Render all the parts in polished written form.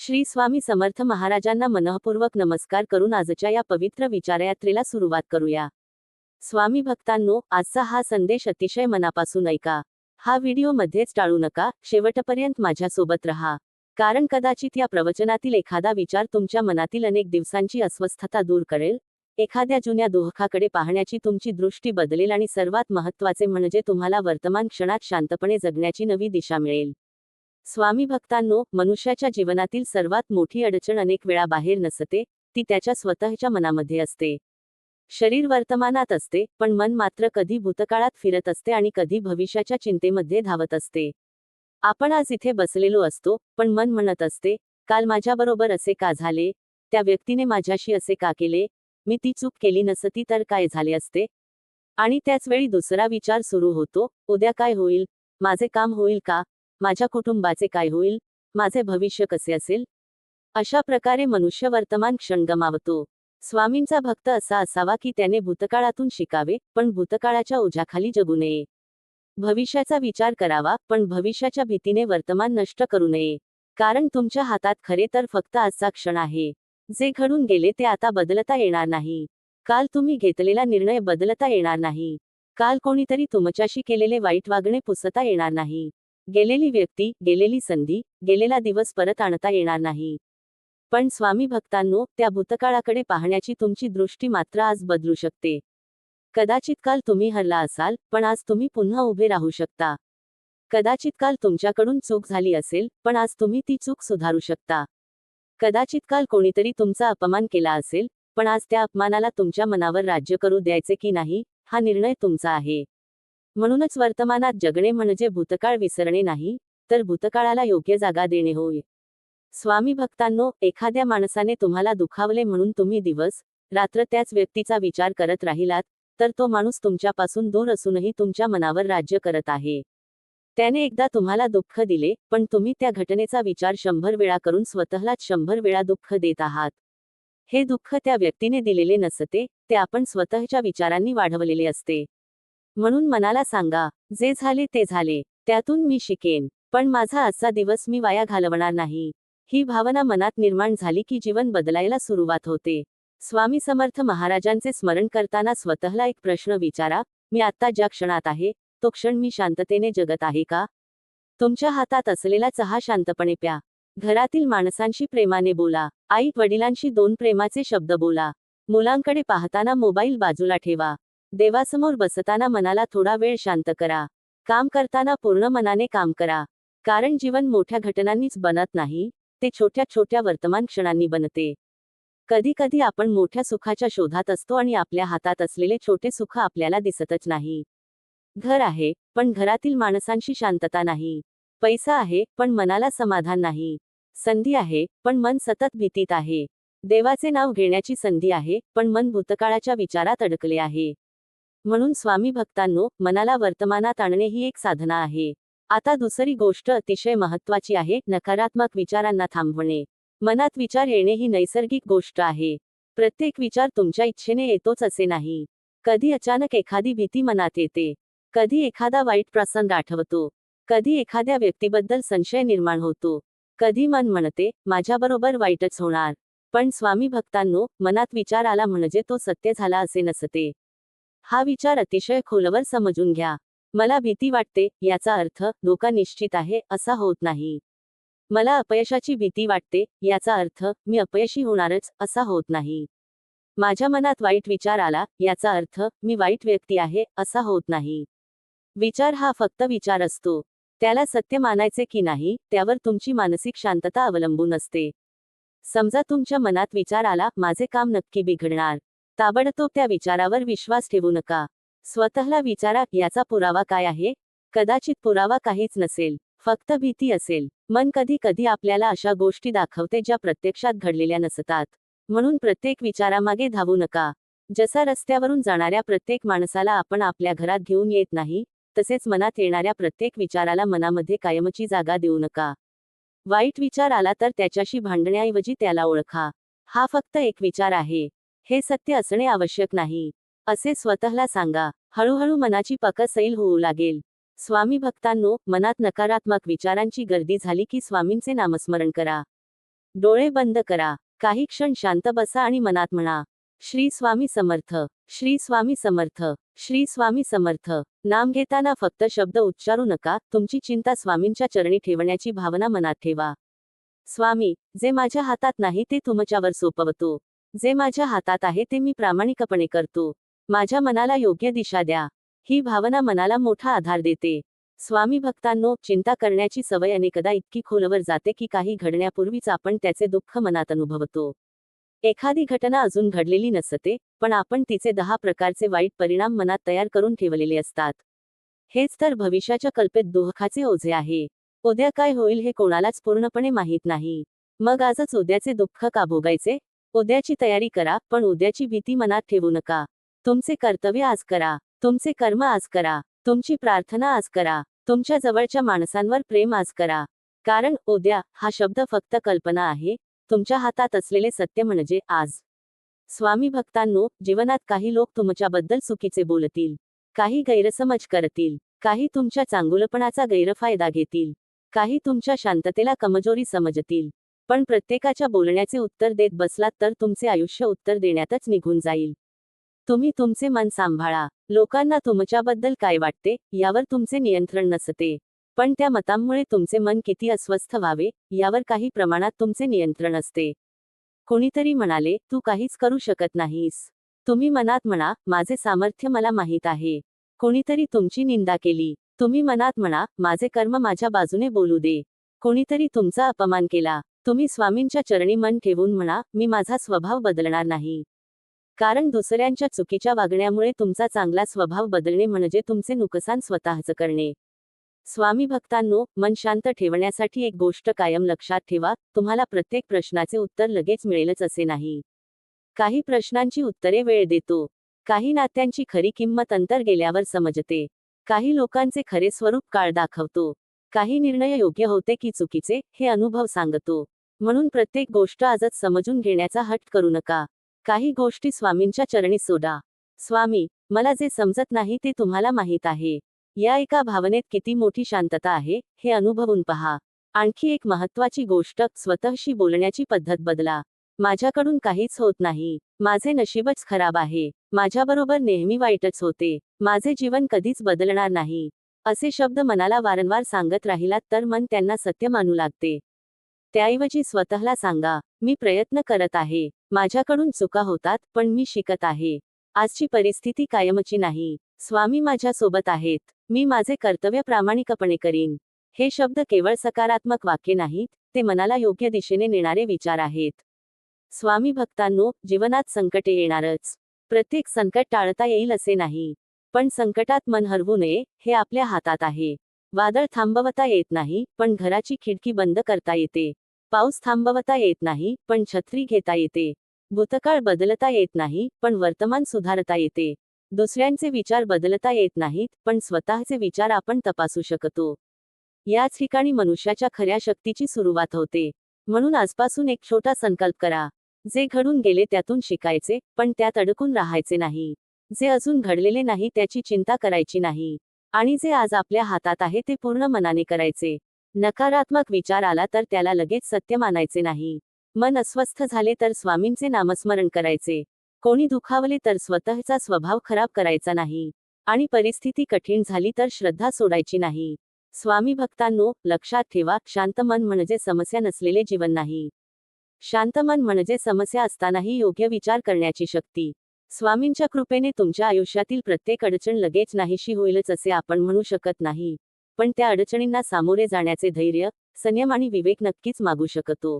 श्री स्वामी समर्थ महाराजांना मनःपूर्वक नमस्कार करून आजच्या या पवित्र विचारयात्रेला सुरुवात करूया. स्वामी भक्तांनो, आजचा हा संदेश अतिशय मनापासून ऐका. हा व्हिडिओ मध्येच टाळू नका, शेवटपर्यंत माझ्यासोबत रहा. कारण कदाचित या प्रवचनातील एखादा विचार तुमच्या मनातील अनेक दिवसांची अस्वस्थता दूर करेल, एखाद्या जुन्या दुःखाकडे पाहण्याची तुमची दृष्टी बदलेल आणि सर्वात महत्त्वाचे म्हणजे तुम्हाला वर्तमान क्षणात शांतपणे जगण्याची नवी दिशा मिळेल. स्वामी भक्तांनो, मनुष्याच्या जीवनातील सर्वात मोठी अडचण अनेक वेळा बाहेर नसते, ती त्याच्या स्वतःच्या मनामध्ये असते. शरीर वर्तमानात असते, पण मन मात्र कधी भूतकाळात फिरत असते आणि कधी भविष्याच्या चिंतेमध्ये धावत असते. आपण आज इथे बसलेलो असतो, पण मन म्हणत असते, काल माझ्याबरोबर असे का झाले, त्या व्यक्तीने माझ्याशी असे का केले, मी ती चूक केली नसती तर काय झाले असते. आणि त्याच वेळी दुसरा विचार सुरू होतो, उद्या काय होईल, माझे काम होईल का, माझ्या कुटुंबाचे काय होईल, माझे भविष्य कसे असेल. अशा प्रकारे मनुष्य वर्तमान क्षण गमावतो. स्वामींचा भक्त असा असावा की त्याने भूतकाळातून शिकावे, पण भूतकाळाच्या ओझ्याखाली जगू नये. भविष्याचा विचार करावा, पण भविष्याच्या भीतीने वर्तमान नष्ट करू नये. कारण तुमच्या हातात खरे तर फक्त आजचा क्षण आहे. जे घडून गेले ते आता बदलता येणार नाही. काल तुम्ही घेतलेला निर्णय बदलता येणार नाही. काल कोणीतरी तुमच्याशी केलेले वाईट वागणे पुसता येणार नाही. गेलेली व्यक्ती, गेलेली संधी, गेलेला दिवस परत आणता येणार नाही. पण स्वामी भक्तांनो, त्या भूतकाळाकडे पाहण्याची तुमची दृष्टी मात्र आज बदलू शकते. कदाचित काल तुम्ही हरला असाल, पण आज तुम्ही पुन्हा उभे राहू शकता. कदाचित काल तुमच्याकडून चूक झाली असेल, पण आज तुम्ही ती चूक सुधारू शकता. कदाचित काल कोणीतरी तुमचा अपमान केला असेल, पण आज त्या अपमानाला तुमच्या मनावर राज्य करू द्यायचे की नाही, हा निर्णय तुमचा आहे. म्हणूनच वर्तमानात जगणे म्हणजे भूतकाळ विसरणे नाही, तर भूतकाळाला योग्य जागा देणे होय. स्वामी भक्तांनो, एखाद्या माणसाने तुम्हाला दुखावले म्हणून तुम्ही दिवस रात्र त्याच व्यक्तीचा विचार करत राहिलात, तर तो माणूस तुमच्यापासून दूर असूनही तुमच्या मनावर राज्य करत आहे. त्याने एकदा तुम्हाला दुःख दिले, पण तुम्ही त्या घटनेचा विचार 100 वेळा करून स्वतःलाच 100 वेळा दुःख देत आहात. हे दुःख त्या व्यक्तीने दिलेले नसते, ते आपण स्वतःच्या विचारांनी वाढवलेले असते. म्हणून मनाला सांगा, जे झाले ते झाले, त्यातून मी शिकेन, पण माझा आजचा दिवस मी वाया घालवणार नाही. ही भावना मनात निर्माण झाली की जीवन बदलायला सुरुवात होते. स्वामी समर्थ महाराजांचे स्मरण करताना स्वतःला एक प्रश्न विचारा, मी आत्ता ज्या क्षणात आहे, तो क्षण मी शांततेने जगत आहे का? तुमच्या हातात असलेला चहा शांतपणे प्या. घरातील माणसांशी प्रेमाने बोला. आई वडिलांशी 2 प्रेमाचे शब्द बोला. मुलांकडे पाहताना मोबाईल बाजूला ठेवा. देवासमोर बसताना मनाला थोडा वेळ शांत करा. काम करताना पूर्ण मनाने काम करा. कारण जीवन मोठ्या घटनांनीच बनत नाही, ते छोट्या छोट्या वर्तमान क्षणांनी बनते. कधी कधी आपण मोठ्या सुखाच्या शोधात असतो आणि आपल्या हातात असलेले छोटे सुख आपल्याला दिसतच नाही. घर आहे, पण घरातील माणसांशी शांतता नाही. पैसा आहे, पण मनाला समाधान नाही. संधी आहे, पण मन सतत भीतीत आहे. देवाचे नाव घेण्याची संधी आहे, पण मन भूतकाळाच्या विचारात अडकले आहे. म्हणून स्वामी भक्तांनो, मनाला वर्तमानात आणणे ही एक साधना आहे. आता दुसरी गोष्ट अतिशय महत्त्वाची आहे, नकारात्मक विचारांना थांबवणे. मनात विचार येणे ही नैसर्गिक गोष्ट आहे. प्रत्येक विचार तुमच्या इच्छेने येतोच असे नाही. कधी अचानक एखादी भीती मनात येते. कधी एखादा वाईट प्रसंग आठवतो. कधी एखाद्या व्यक्तीबद्दल संशय निर्माण होतो. कधी मन म्हणते, माझ्याबरोबर वाईटच होणार. पण स्वामी भक्तांनो, मनात विचार आला म्हणजे तो सत्य झाला असे नसते. हा विचार अतिशय खोलवर समजून घ्या. मला भीती वाटते, याचा अर्थ धोका निश्चित आहे, असा होत नाही. मला अपयशाची भीती वाटते, याचा अर्थ मी अपयशी होणारच, असा होत नाही. माझ्या मनात वाईट विचार आला, याचा अर्थ मी वाईट व्यक्ती आहे, असा होत नाही. विचार हा फक्त विचार असतो. त्याला सत्य मानायचे की नाही, त्यावर तुमची मानसिक शांतता अवलंबून असते. समजा तुमच्या मनात विचार आला, माझे काम नक्की बिघडणार. ताबडतोब त्या विचारावर विश्वास ठेवू नका. स्वतःला विचारा, याचा पुरावा काय आहे? कदाचित पुरावा काहीच नसेल, फक्त भीती असेल. मन कधी कधी आपल्याला अशा गोष्टी दाखवते ज्या प्रत्यक्षात घडलेल्या नसतात. म्हणून प्रत्येक विचारामागे धावू नका. जसा रस्त्यावरून जाणाऱ्या प्रत्येक माणसाला आपण आपल्या घरात घेऊन येत नाही, तसेच मनात येणाऱ्या प्रत्येक विचाराला मनामध्ये कायमची जागा देऊ नका. वाईट विचार आला तर त्याच्याशी भांडण्याऐवजी त्याला ओळखा. हा फक्त एक विचार आहे. हे सत्य असणे आवश्यक नाही, असे स्वतःला सांगा. हळूहळू मनाची पकड सैल होऊ लागेल. स्वामी भक्तांनो, मनात नकारात्मक विचारांची गर्दी झाली की स्वामींचे नामस्मरण करा. डोळे बंद करा. काही क्षण शांत बसा आणि मनात म्हणा, श्री स्वामी समर्थ, श्री स्वामी समर्थ, श्री स्वामी समर्थ. नाम घेताना फक्त शब्द उच्चारू नका, तुमची चिंता स्वामींच्या चरणी ठेवण्याची भावना मनात ठेवा. स्वामी, जे माझ्या हातात नाही ते तुमच्यावर सोपवतो. जे माझ्या हातात आहे ते मी प्रामाणिकपणे करतो. माझ्या मनाला योग्य दिशा द्या. ही भावना मनाला मोठा आधार देते. स्वामी भक्तांनो, चिंता करण्याची सवय अनेकदा इतकी खोलवर जाते की काही घडण्यापूर्वीच आपण त्याचे दुःख मनात अनुभवतो. एखादी घटना अजून घडलेली नसते, पण आपण तिचे 10 प्रकारचे वाईट परिणाम मनात तयार करून ठेवलेले असतात. हेच तर भविष्याच्या कल्पित दुःखाचे ओझे आहे. उद्या काय होईल हे कोणालाच पूर्णपणे माहीत नाही. मग आजच उद्याचे दुःख का भोगायचे? उद्याची तयारी करा, पण उद्याची भीती मनात ठेवू नका. तुमचे कर्तव्य आज करा. तुमचे कर्म आज करा. तुमची प्रार्थना आज करा. तुमच्या जवळच्या माणसांवर प्रेम आज करा. कारण उद्या हा शब्द फक्त कल्पना आहे. तुमच्या हातात असलेले सत्य म्हणजे आज. स्वामी भक्तांनो, जीवनात काही लोक तुमच्याबद्दल चुकीचे बोलतील. काही गैरसमज करतील. काही तुमच्या चांगुलपणाचा गैरफायदा घेतील. काही तुमच्या शांततेला कमजोरी समजतील. पण प्रत्येकाच्या बोलण्याचे उत्तर देत बसलात तर तुमचे आयुष्य उत्तर देण्यातच निघून जाईल. तुम्ही तुमचे मन सांभाळा. लोकांना तुमच्याबद्दल काय वाटते यावर तुमचे नियंत्रण नसते. पण त्या मतांमुळे तुमचे मन किती अस्वस्थ व्हावे यावर काही प्रमाणात तुमचे नियंत्रण असते. कोणीतरी म्हणाले, तू काहीच करू शकत नाहीस. तुम्ही मनात म्हणा, माझे सामर्थ्य मला माहीत आहे. कोणीतरी तुमची निंदा केली. तुम्ही मनात म्हणा, माझे कर्म माझ्या बाजूने बोलू दे. कोणीतरी तुमचा अपमान केला. तुम्ही स्वामींच्या चरणी मन ठेवून म्हणा, मी माझा स्वभाव बदलणार नाही. कारण दुसऱ्यांच्या चुकीच्या वागण्यामुळे तुमचा चांगला स्वभाव बदलणे म्हणजे तुमचे नुकसान स्वतःच करणे. स्वामी भक्तांनो, मन शांत ठेवण्यासाठी एक गोष्ट कायम लक्षात ठेवा, तुम्हाला प्रत्येक प्रश्नाचे उत्तर लगेच मिळेलच असे नाही. काही प्रश्नांची उत्तरे वेळ देतो. काही नात्यांची खरी किंमत अंतर गेल्यावर समजते. काही लोकांचे खरे स्वरूप काळ दाखवतो. काही निर्णय योग्य होते की चुकीचे हे अनुभव सांगतो. म्हणून प्रत्येक गोष्ट आजच समजून घेण्याचा हट्ट करू नका. काही गोष्टी स्वामींच्या चरणी सोडा. स्वामी, मला जे समजत नाही ते तुम्हाला माहीत आहे. या एका भावनेत किती मोठी शांतता आहे हे अनुभवून पहा. आणखी एक महत्त्वाची गोष्ट, स्वतःशी बोलण्याची पद्धत बदला. माझ्याकडून काहीच होत नाही. माझे नशीबच खराब आहे. माझ्याबरोबर नेहमी वाईटच होते. माझे जीवन कधीच बदलणार नाही. असे शब्द मनाला वारंवार सांगत राहिलात तर मन त्यांना सत्य मानू लागते. त्याऐवजी स्वतःला सांगा, मी प्रयत्न करत आहे. माझ्याकडून चुका होतात, पण मी शिकत आहे. आजची परिस्थिती कायमची नाही. स्वामी माझ्या सोबत आहेत. मी माझे कर्तव्य प्रामाणिकपणे करीन. हे शब्द केवळ सकारात्मक वाक्य नाहीत, ते मनाला योग्य दिशेने नेणारे विचार आहेत. स्वामी भक्तांनो, जीवनात संकटे येणारच. प्रत्येक संकट टाळता येईल असे नाही. पण संकटात मन हरवू नये, हे आपल्या हातात आहे. वादळ थांबवता येत नाही, पण घराची खिडकी बंद करता येते. पाऊस थांबवता येत नाही, पण छत्री घेता येते. भूतकाळ बदलता येत नाही, पण वर्तमान सुधारता येते. दुसऱ्यांचे विचार बदलता येत नाहीत, पण स्वतःचे विचार आपण तपासू शकतो. याच ठिकाणी मनुष्याच्या खऱ्या शक्तीची सुरुवात होते. म्हणून आजपासून एक छोटा संकल्प करा. जे घडून गेले त्यातून शिकायचे, पण त्यात अडकून राहायचे नाही. जे अजून घडलेले नाही त्याची चिंता करायची नाही. आणि जे आज आपल्या हातात आहे ते पूर्ण मनाने करायचे. नकारात्मक विचार आला तर त्याला लगेच सत्य मानायचे नाही. मन अस्वस्थ झाले तर स्वामींचे नामस्मरण करायचे. कोणी दुखावले तर स्वतःचा स्वभाव खराब करायचा नाही. आणि परिस्थिती कठीण झाली तर श्रद्धा सोडायची नाही. स्वामी भक्तांनो, लक्षात ठेवा, शांत मन म्हणजे समस्या नसलेले जीवन नाही. शांत मन म्हणजे समस्या असतानाही योग्य विचार करण्याची शक्ती. स्वामींच्या कृपेने तुमच्या आयुष्यातील प्रत्येक अडचण लगेच नाहीशी होईलच असे आपण म्हणू शकत नाही. पण त्या अडचणींना सामोरे जाण्याचे धैर्य, संयम आणि विवेक नक्कीच मागू शकतो.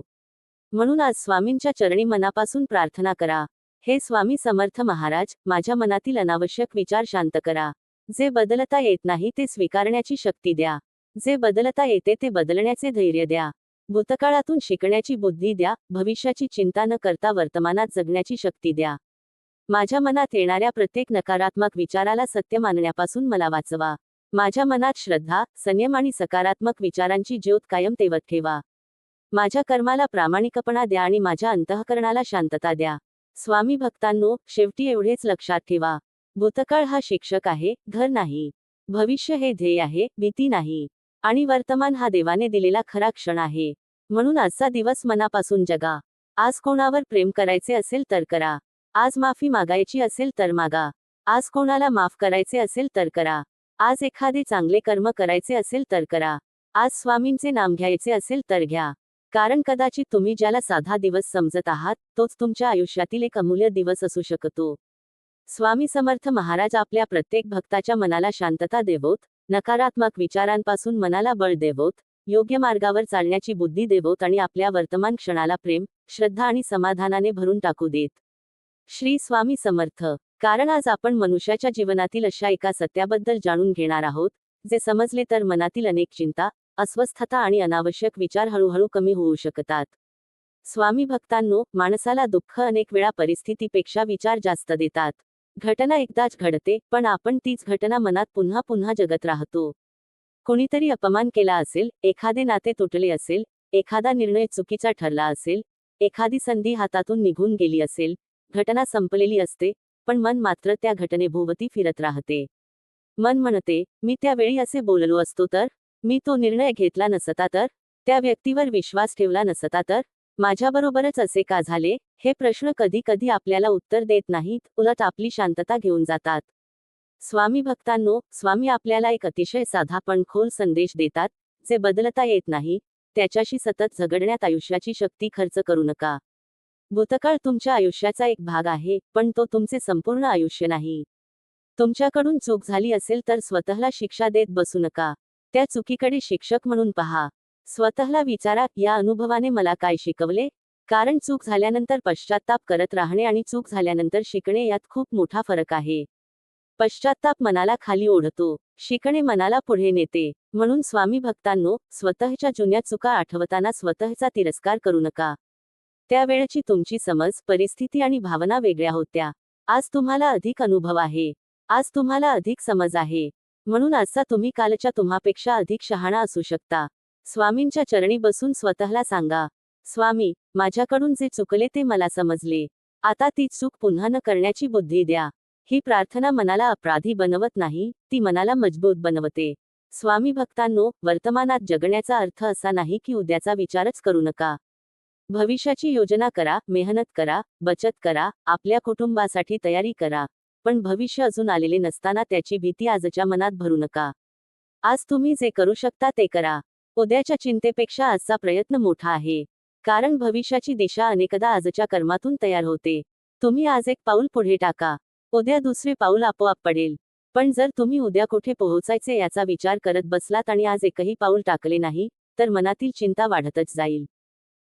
म्हणून आज स्वामींच्या चरणी मनापासून प्रार्थना करा. हे स्वामी समर्थ महाराज, माझ्या मनातील अनावश्यक विचार शांत करा. जे बदलता येत नाही ते स्वीकारण्याची शक्ती द्या. जे बदलता येते ते बदलण्याचे धैर्य द्या. भूतकाळातून शिकण्याची बुद्धी द्या. भविष्याची चिंता न करता वर्तमानात जगण्याची शक्ती द्या. माझ्या मनात येणाऱ्या प्रत्येक नकारात्मक विचाराला सत्य मानण्यापासून मला वाचवा. माझ्या मनात श्रद्धा, संयम आणि सकारात्मक विचारांची ज्योत कायम तेवत ठेवा. माझ्या कर्माला प्रामाणिकपणा द्या आणि माझ्या अंतःकरणाला शांतता द्या. स्वामी भक्तांनो, शेवटी एवढेच लक्षात ठेवा. भूतकाळ हा शिक्षक आहे, घर नाही. भविष्य हे ध्येय आहे, भीती नाही. आणि वर्तमान हा देवाने दिलेला खरा क्षण आहे. म्हणून आजचा दिवस मनापासून जगा. आज कोणावर प्रेम करायचे असेल तर करा. आज माफी मागायची असेल तर मागा. आज कोणाला माफ करायचे असेल तर करा. आज एखादे चांगले कर्म करायचे असेल तर करा. आज स्वामींचे नाम घ्यायचे असेल तर घ्या. कारण कदाचित तुम्ही ज्याला साधा दिवस समजत आहात तोच तुमच्या आयुष्यातील एक अमूल्य दिवस असू शकतो. स्वामी समर्थ महाराज आपल्या प्रत्येक भक्ताच्या मनाला शांतता देवोत, नकारात्मक विचारांपासून मनाला बळ देवोत, योग्य मार्गावर चालण्याची बुद्धी देवोत आणि आपल्या वर्तमान क्षणाला प्रेम, श्रद्धा आणि समाधानाने भरून टाकू देत. श्री स्वामी समर्थ. कारण आज आपण मनुष्याच्या जीवनातील अशा एका सत्याबद्दल जाणून घेणार आहोत, जे समजले तर मनातील अनेक चिंता, अस्वस्थता आणि अनावश्यक विचार हळूहळू कमी होऊ शकतात. स्वामी भक्तांनो, माणसाला दुःख अनेक वेळा परिस्थितीपेक्षा विचार जास्त देतात. घटना एकदाच घडते, पण आपण तीच घटना मनात पुन्हा पुन्हा जगत राहतो. कोणीतरी अपमान केला असेल, एखादे नाते तुटले असेल, एखादा निर्णय चुकीचा ठरला असेल, एखादी संधी हातातून निघून गेली असेल, घटना संपलेली असते, पण मन मात्र त्या घटनेभोवती फिरत राहते. मन म्हणते, मी त्यावेळी असे बोललो असतो तर, मी तो निर्णय घेतला नसता तर, त्या व्यक्तीवर विश्वास ठेवला नसता तर, माझ्याबरोबरच असे का झाले? हे प्रश्न कधी कधी आपल्याला उत्तर देत नाहीत, उलट आपली शांतता घेऊन जातात. स्वामी भक्तांनो, स्वामी आपल्याला एक अतिशय साधा पण खोल संदेश देतात, जे बदलता येत नाही, त्याच्याशी सतत झगडण्यात आयुष्याची शक्ती खर्च करू नका. भूतकाळ तुमच्या आयुष्याचा एक भाग आहे, पण तो तुमचे संपूर्ण आयुष्य नाही. तुमच्याकडून चूक झाली असेल तर स्वतःला शिक्षा देत बसू नका. त्या चुकीकडे शिक्षक म्हणून पहा. स्वतःला विचारा, या अनुभवाने मला काय शिकवले? कारण चूक झाल्यानंतर पश्चात्ताप करत राहणे आणि चूक झाल्यानंतर शिकणे यात खूप मोठा फरक आहे. पश्चात्ताप मनाला खाली ओढतो, शिकणे मनाला पुढे नेते. म्हणून स्वामी भक्तांनो, स्वतःच्या जुन्या चुका आठवताना स्वतःचा तिरस्कार करू नका. त्यावेळची तुमची समज, परिस्थिती आणि भावना वेगळ्या होत्या. आज तुम्हाला अधिक अनुभव आहे. आज तुम्हाला अधिक समज आहे. म्हणून आजचा तुम्ही कालच्या तुम्हापेक्षा अधिक शहाणा असू शकता. स्वामींच्या चरणी बसून स्वतःला सांगा, स्वामी, माझ्याकडून जे चुकले ते मला समजले. आता ती चूक पुन्हा न करण्याची बुद्धी द्या. ही प्रार्थना मनाला अपराधी बनवत नाही, ती मनाला मजबूत बनवते. स्वामी भक्तांनो, वर्तमानात जगण्याचा अर्थ असा नाही की उद्याचा विचारच करू नका. भविष्याची योजना करा, मेहनत करा, बचत करा, आपल्या कुटुंबासाठी तयारी करा. पण भविष्य अजून आलेले नसताना त्याची भीती आजच्या मनात भरू नका. आज तुम्ही जे करू शकता ते करा. उद्याच्या चिंतेपेक्षा आजचा प्रयत्न मोठा आहे. कारण भविष्याची दिशा अनेकदा आजच्या कर्मातून तयार होते. तुम्ही आज एक पाऊल पुढे टाका, उद्या दुसरे पाऊल आपोआप पडेल. पण जर तुम्ही उद्या कुठे पोहोचायचे याचा विचार करत बसलात आणि आज एकही पाऊल टाकले नाही, तर मनातील चिंता वाढतच जाईल.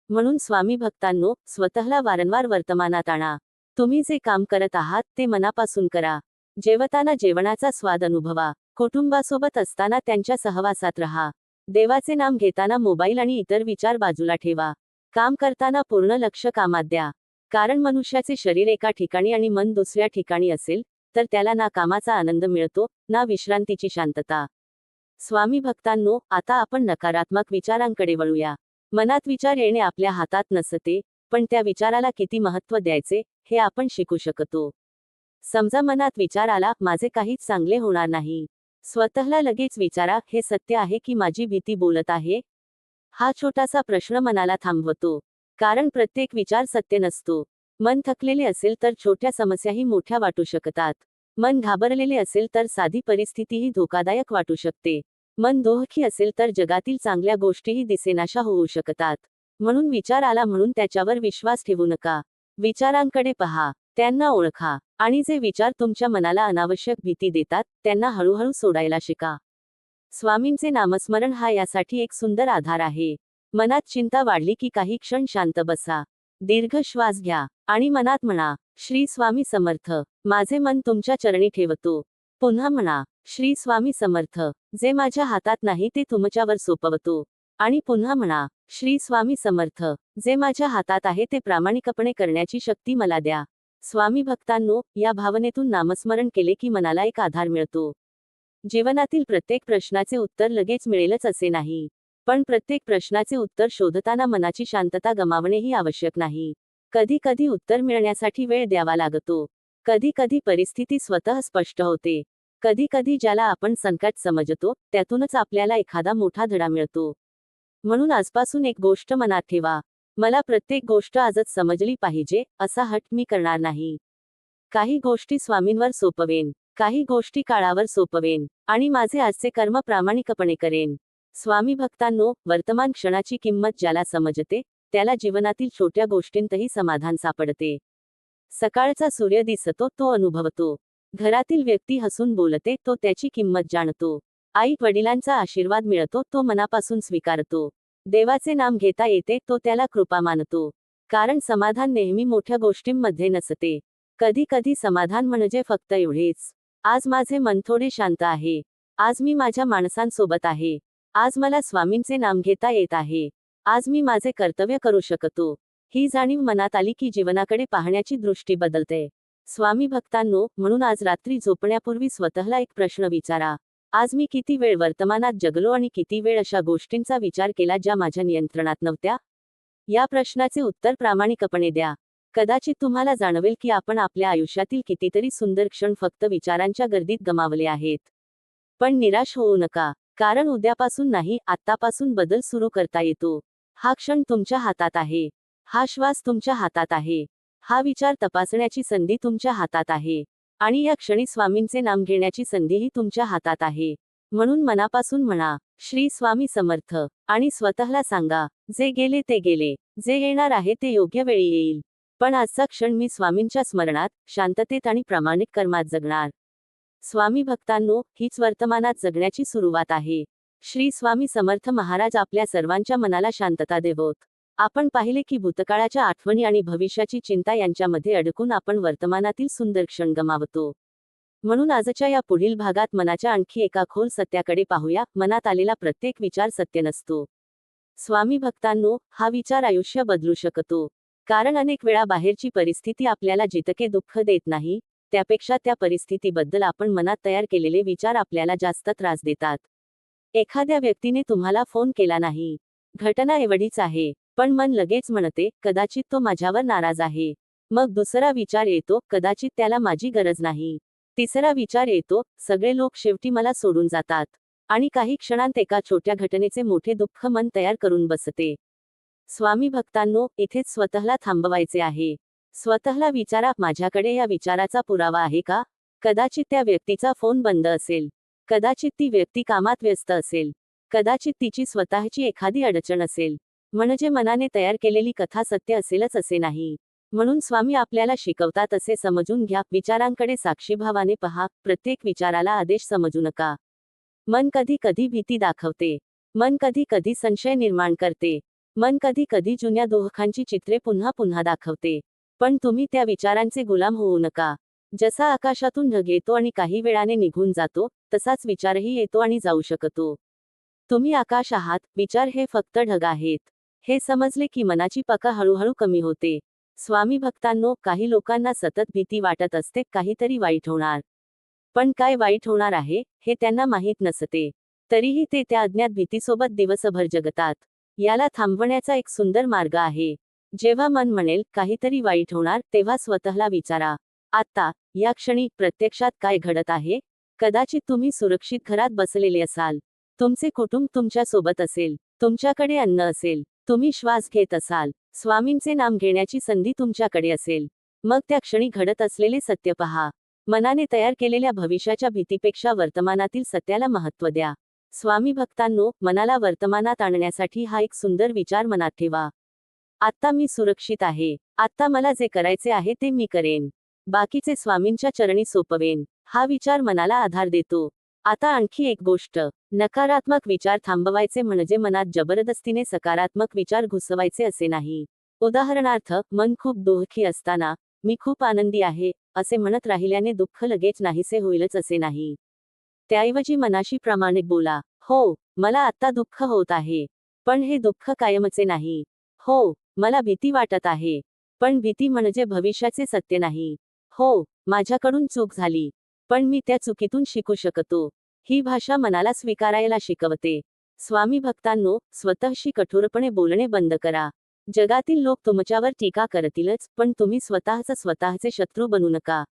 म्हणून स्वामी भक्तांनो, स्वतःला वारंवार वर्तमानात आणा. तुम्ही जे काम करत आहात ते मनापासून करा. जेवताना जेवणाचा स्वाद अनुभवा. कुटुंबासोबत असताना त्यांच्या सहवासात राहा. देवाचे नाम घेताना मोबाईल आणि इतर विचार बाजूला ठेवा. काम करताना पूर्ण लक्ष कामात द्या. कारण मनुष्याचे शरीर एका ठिकाणी आणि मन दुसऱ्या ठिकाणी असेल, तर त्याला ना कामाचा आनंद मिळतो, ना विश्रांतीची शांतता. स्वामी भक्तांनो, आता आपण नकारात्मक विचारांकडे वळूया. मनात विचार येणे आपल्या हातात नसते, पण त्या विचाराला किती महत्त्व द्यायचे, हे आपण शिकू शकतो. समजा मनात विचार आला, माझे काहीच चांगले होणार नाही. स्वतःला लगेच विचारा, हे सत्य आहे की माझी भीती बोलत आहे? हा छोटासा प्रश्न मनाला थांबवतो. कारण प्रत्येक विचार सत्य नसतो. मन थकलेले असेल तर छोट्या समस्याही मोठ्या वाटू शकतात. मन घाबरलेले असेल तर साधी परिस्थितीही धोकादायक वाटू शकते. मन दुःखी असेल तर जगातील चांगल्या गोष्टीही दिसेनाशा होऊ शकतात. म्हणून विचार आला म्हणून त्याच्यावर विश्वास ठेवू नका. विचारांकडे पहा, त्यांना ओळखा, आणि जे विचार तुमच्या मनाला अनावश्यक भीती देतात, त्यांना हळूहळू सोडायला शिका. स्वामींचे नामस्मरण हा यासाठी एक सुंदर आधार आहे. मनात चिंता वाढली की काही क्षण शांत बसा. दीर्घ श्वास घ्या आणि मनात म्हणा, श्री स्वामी समर्थ, माझे मन तुमच्या चरणी ठेवतो. पुन्हा म्हणा, श्री स्वामी समर्थ, जे माझ्या हातात नाही ते तुमच्यावर सोपवतो. आणि पुन्हा म्हणा, श्री स्वामी समर्थ, जे माझ्या हातात आहे ते प्रामाणिकपणे करण्याची शक्ती मला द्या. स्वामी भक्तांनो, या भावनेतून नामस्मरण केले की मनाला एक आधार मिळतो. जीवनातील प्रत्येक प्रश्नाचे उत्तर लगेच मिळेलच असे नाही. पण प्रत्येक प्रश्नाचे उत्तर शोधताना मनाची शांतता गमावणेही आवश्यक नाही. कधी कधी उत्तर मिळण्यासाठी वेळ द्यावा लागतो. कधी कधी परिस्थिती स्वतः स्पष्ट होते. कधी कधी ज्याला आपण संकट समजतो, त्यातूनच आपल्याला एखादा मोठा धडा मिळतो. म्हणून आजपासून एक गोष्ट मनात ठेवा. मला प्रत्येक गोष्ट आजच समजली पाहिजे, असा हट्ट मी करणार नाही. काही गोष्टी स्वामींवर सोपवेन, काही गोष्टी काळावर सोपवेन, आणि माझे आजचे कर्म प्रामाणिकपणे करेन. स्वामी भक्तांनो, वर्तमान क्षणाची किंमत ज्याला समजते, त्याला जीवनातील छोट्या गोष्टींतही समाधान सापडते. सकाळचा सूर्य दिसतो तो अनुभवतो. घरातील व्यक्ती हसून बोलते तो त्याची किंमत जाणतो. आई वडिलांचा आशीर्वाद मिळतो तो मनापासून स्वीकारतो. देवाचे नाम घेता येते तो त्याला कृपा मानतो. कारण समाधान नेहमी मोठ्या गोष्टींमध्ये नसते. कधी कधी समाधान म्हणजे फक्त एवढेच, आज माझे मन थोडे शांत आहे. आज मी माझ्या माणसांसोबत आहे. आज मला स्वामींचे नाम घेता येत आहे. आज मी माझे कर्तव्य करू शकतो. ही जाणीव मनात आली की जीवनाकडे पाहण्याची दृष्टी बदलते. स्वामी भक्तांनो, म्हणून आज रात्री झोपण्यापूर्वी स्वतःला एक प्रश्न विचारा. आज मी किती वेळ वर्तमानात जगलो आणि किती वेळ अशा गोष्टींचा विचार केला ज्या माझ्या नियंत्रणात नव्हत्या? या प्रश्नाचे उत्तर प्रामाणिकपणे द्या. कदाचित तुम्हाला जाणवेल की आपण आपल्या आयुष्यातील कितीतरी सुंदर क्षण फक्त विचारांच्या गर्दीत गमावले आहेत. पण निराश होऊ नका, कारण उद्यापासून नाही, आत्तापासून बदल सुरू करता येतो. हा क्षण तुमच्या हातात आहे. हा श्वास तुमच्या हातात आहे. हा विचार तपासण्याची संधी तुमच्या हातात आहे. आणि या क्षणी स्वामींचे नाम घेण्याची संधीही तुमच्या हातात आहे. म्हणून मनापासून म्हणा, श्री स्वामी समर्थ, आणि स्वतःला सांगा, जे गेले ते गेले, जे येणार आहे ते योग्य वेळी येईल. पण आजचा क्षण मी स्वामींच्या स्मरणात, शांततेत आणि प्रामाणिक कर्मात जगणार. स्वामी भक्तांनो, हीच वर्तमानात जगण्याची सुरुवात आहे. श्री स्वामी समर्थ महाराज आपल्या सर्वांच्या मनाला शांतता देवोत. आपण पाहिले की भूतकाळाच्या आठवणी आणि भविष्याची चिंता यांच्यामध्ये अडकून आपण वर्तमानातील सुंदर क्षण गमावतो. म्हणून आजच्या या पुढील भागात मनाच्या आणखी एका खोल सत्याकडे पाहूया. मनात आलेला प्रत्येक विचार सत्य नसतो. स्वामी भक्तांनो, हा विचार आयुष्य बदलू शकतो. कारण अनेक वेळा बाहेरची परिस्थिती आपल्याला जितके दुःख देत नाही, त्यापेक्षा त्या परिस्थितीबद्दल आपण मनात तयार केलेले विचार आपल्याला जास्त त्रास देतात. एखाद्या व्यक्तीने तुम्हाला फोन केला नाही. घटना एवढीच आहे. पण मन लगेच म्हणते, कदाचित तो माझ्यावर नाराज आहे. मग दुसरा विचार येतो, कदाचित त्याला माझी गरज नाही. तिसरा विचार येतो, सगळे लोक शेवटी मला सोडून जातात. आणि काही क्षणांत एका छोट्या घटनेचे मोठे दुःख मन तयार करून बसते. स्वामी भक्तांनो, इथेच स्वतःला थांबवायचे आहे. स्वतःला विचारा, माझ्याकडे या विचाराचा पुरावा आहे का? कदाचित त्या व्यक्तीचा फोन बंद असेल. कदाचित ती व्यक्ती कामात व्यस्त असेल. कदाचित तिची स्वतःची एखादी अडचण असेल. म्हणजे मनाने तयार केलेली कथा सत्य असेलच असे नाही. म्हणून स्वामी आपल्याला शिकवतात असे समजून घ्या, विचारांकडे साक्षीभावाने पहा, प्रत्येक विचाराला आदेश समजू नका. मन कधी कधी भीती दाखवते. मन कधी कधी संशय निर्माण करते. मन कधी कधी जुन्या दुःखांची चित्रे पुन्हा पुन्हा दाखवते. पण तुम्ही त्या विचारांचे गुलाम होऊ नका. जसा आकाशातून ढग येतो आणि काही वेळाने निघून जातो, तसाच विचारही येतो आणि जाऊ शकतो. तुम्ही आकाश आहात, विचार हे फक्त ढग आहेत. हे समजले की मनाची पका हळूहळू कमी होते. स्वामी भक्तांनो, काही लोकांना सतत भीती वाटत असते, काहीतरी वाईट होणार. पण काय वाईट होणार आहे, हे त्यांना माहीत नसते. तरीही ते त्या अज्ञात भीतीसोबत दिवसभर जगतात. याला थांबवण्याचा एक सुंदर मार्ग आहे. जेव्हा मन म्हणेल, काहीतरी वाईट होणार, तेव्हा स्वतःला विचारा, आता, या क्षणी, प्रत्यक्षात काय घडत आहे? कदाचित तुम्ही सुरक्षित घरात बसलेले असाल. तुमचे कुटुंब तुमच्या सोबत असेल. तुमच्याकडे अन्न असेल. तुम्ही श्वास घेत असाल. स्वामींचे नाम घेण्याची संधी तुमच्याकडे असेल. मग त्या क्षणी घडत असलेले सत्य पहा. मनाने तयार केलेल्या भविष्याच्या भीतीपेक्षा वर्तमानातील सत्याला महत्त्व द्या. स्वामी भक्तांनो, मनाला वर्तमानात आणण्यासाठी हा एक सुंदर विचार मनात ठेवा. आत्ता मी सुरक्षित आहे. आत्ता मला जे करायचे आहे ते मी करेन. बाकीचे स्वामींच्या चरणी सोपवेन. हा विचार मनाला आधार देतो. आता आणखी एक गोष्ट, नकारात्मक विचार थांबवायचे म्हणजे मनात जबरदस्तीने सकारात्मक विचार घुसवायचे असे नाही. उदाहरणार्थ, मन खूप दुःखी असताना, मी खूप आनंदी आहे, असे म्हणत राहिल्याने दुःख लगेच नाहीसे होईलच असे नाही. त्याऐवजी मनाशी प्रामाणिक बोला. हो, मला आत्ता दुःख होत आहे. पण हे दुःख कायमचे नाही. हो, मला भीती वाटत आहे. पण भीती म्हणजे भविष्याचे सत्य नाही. हो, माझ्याकडून चूक झाली. पण मी त्या चुकीतून शिकू शकतो. ही भाषा मनाला स्वीकारायला शिकवते. स्वामी भक्तांनो, स्वतःशी कठोरपणे बोलणे बंद करा. जगातील लोक तुमच्यावर टीका करतीलच, पण तुम्ही स्वतःचे शत्रू बनू नका.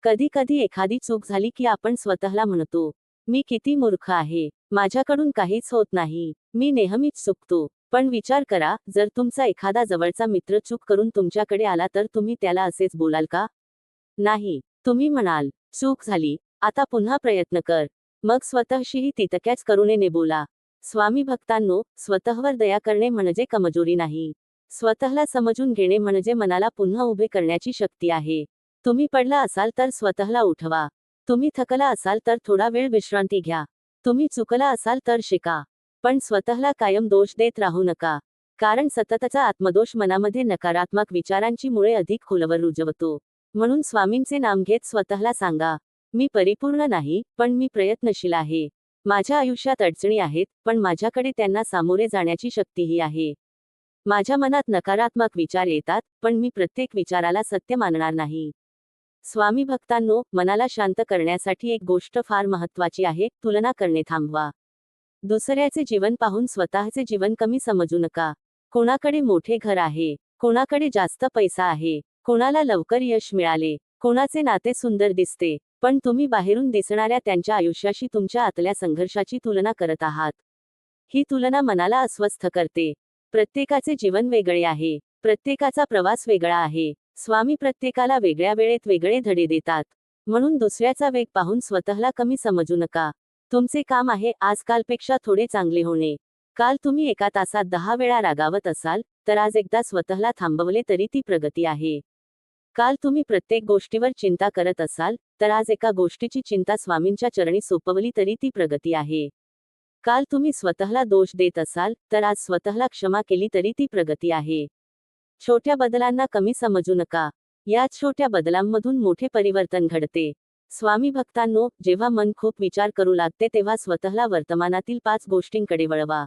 कधी कधी एखादी चूक झाली की आपण स्वतःला म्हणतो, मी किती मूर्ख आहे. माझ्याकडून काहीच होत नाही. मी नेहमीच चुकतो. पण विचार करा, जर तुमचा एखादा जवळचा मित्र चूक करून तुमच्याकडे आला तर तुम्ही त्याला असेच बोलाल का? नाही. तुम्ही म्हणाल, चूक झाली, आता पुन्हा प्रयत्न कर. मग स्वतःशीही तितक्याच करुणेने बोला. स्वामी भक्तांनो, स्वतःवर दया करणे म्हणजे कमजोरी नाही. स्वतःला समजून घेणे म्हणजे मनाला पुन्हा उभे करण्याची शक्ती आहे. तुम्ही पडला असाल तर स्वतःला उठवा. तुम्ही थकला असाल तर थोडा वेळ विश्रांती घ्या. तुम्ही चुकला असाल तर शिका. पण स्वतःला कायम दोष देत राहू नका. कारण सततचा आत्मदोष मनामध्ये नकारात्मक विचारांची मुळे अधिक खोलवर रुजवतो. म्हणून स्वामींचे नाम घेत स्वतःला सांगा, मी परिपूर्ण नाही, पण मी प्रयत्नशील आहे. माझ्या आयुष्यात अडचणी आहेत, पण माझ्याकडे त्यांना सामोरे जाण्याची शक्तीही आहे. माझ्या मनात नकारात्मक विचार येतात, पण मी प्रत्येक विचाराला सत्य मानणार नाही. स्वामी भक्तांनो, मनाला शांत करण्यासाठी एक गोष्ट फार महत्त्वाची आहे, तुलना करणे थांबवा. दुसऱ्याचे जीवन पाहून स्वतःचे जीवन कमी समजू नका. कोणाकडे मोठे घर आहे, कोणाकडे जास्त पैसा आहे, कोणाला लवकर यश मिळाले, कोणाचे नाते सुंदर दिसते, पण तुम्ही बाहेरून दिसणाऱ्या त्यांच्या आयुष्याशी तुमच्या आतल्या संघर्षाची तुलना करत आहात. ही तुलना मनाला अस्वस्थ करते. प्रत्येकाचे जीवन वेगळे आहे. प्रत्येकाचा प्रवास वेगळा आहे. स्वामी प्रत्येकाला वेगळ्या वेळेत वेगळे धडे देतात. म्हणून दुसऱ्याचा वेग पाहून स्वतःला कमी समजू नका. तुमचे काम आहे आज कालपेक्षा थोडे चांगले होणे. काल तुम्ही एका तासात 10 वेळा रागावत असाल, तर आज एकदा स्वतःला थांबवले तरी ती प्रगती आहे. काल तुम्ही प्रत्येक गोष्टीवर चिंता करत असाल, तर आज एका गोष्टीची चिंता स्वामींच्या चरणी सोपवली तरी ती प्रगती आहे. काल तुम्ही स्वतःला दोष देत असाल, तर आज स्वतःला क्षमा केली तरी ती प्रगती आहे. छोट्या बदलांना कमी समजू नका. याच छोट्या बदलांमधून मोठे परिवर्तन घडते. स्वामी भक्तांनो, जेव्हा मन खूप विचार करू लागते तेव्हा स्वतःला वर्तमानातील 5 गोष्टींकडे वळवा.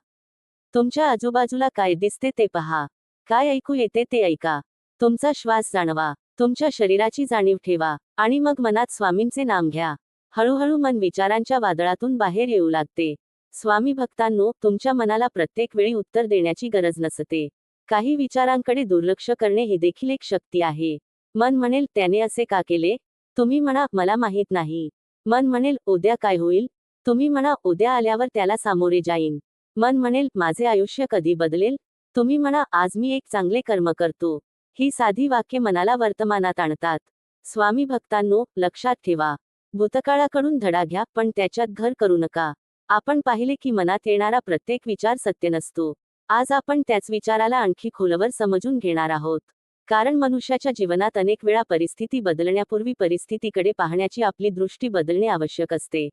तुमच्या आजूबाजूला काय दिसते ते पहा. काय ऐकू येते ते ऐका. तुमचा श्वास जाणवा. तुमच्या शरीराची जाणीव ठेवा. आणि मग मनात स्वामींचे नाम घ्या. हळूहळू मन विचारांच्या वादळातून बाहेर येऊ लागते. स्वामी भक्तांनो, तुमच्या मनाला प्रत्येक वेळी उत्तर देण्याची गरज नसते. काही विचारांकडे दुर्लक्ष करणे ही देखील एक शक्ती आहे. मन म्हणेल, त्याने असे का केले? तुम्ही म्हणा, मला माहीत नाही. मन म्हणेल, उद्या काय होईल? तुम्ही म्हणा, उद्या आल्यावर त्याला सामोरे जाईन. मन म्हणेल, माझे आयुष्य कधी बदलेल? तुम्ही म्हणा, आज मी एक चांगले कर्म करतो. ही साधी वाक्ये मनाला वर्तमानात आणतात. स्वामी भक्तांनो, लक्षात ठेवा. भूतकाळाकडून धडा घ्या, पण त्याच्यात घर करू नका. आपण पाहिले की मनात येणारा प्रत्येक विचार सत्य नसतो. आज आपण त्याच विचाराला आणखी खोलवर समजून घेणार आहोत. कारण मनुष्याच्या जीवनात अनेक वेळा परिस्थिती बदलण्यापूर्वी परिस्थितीकडे पाहण्याची आपली दृष्टी बदलणे आवश्यक असते.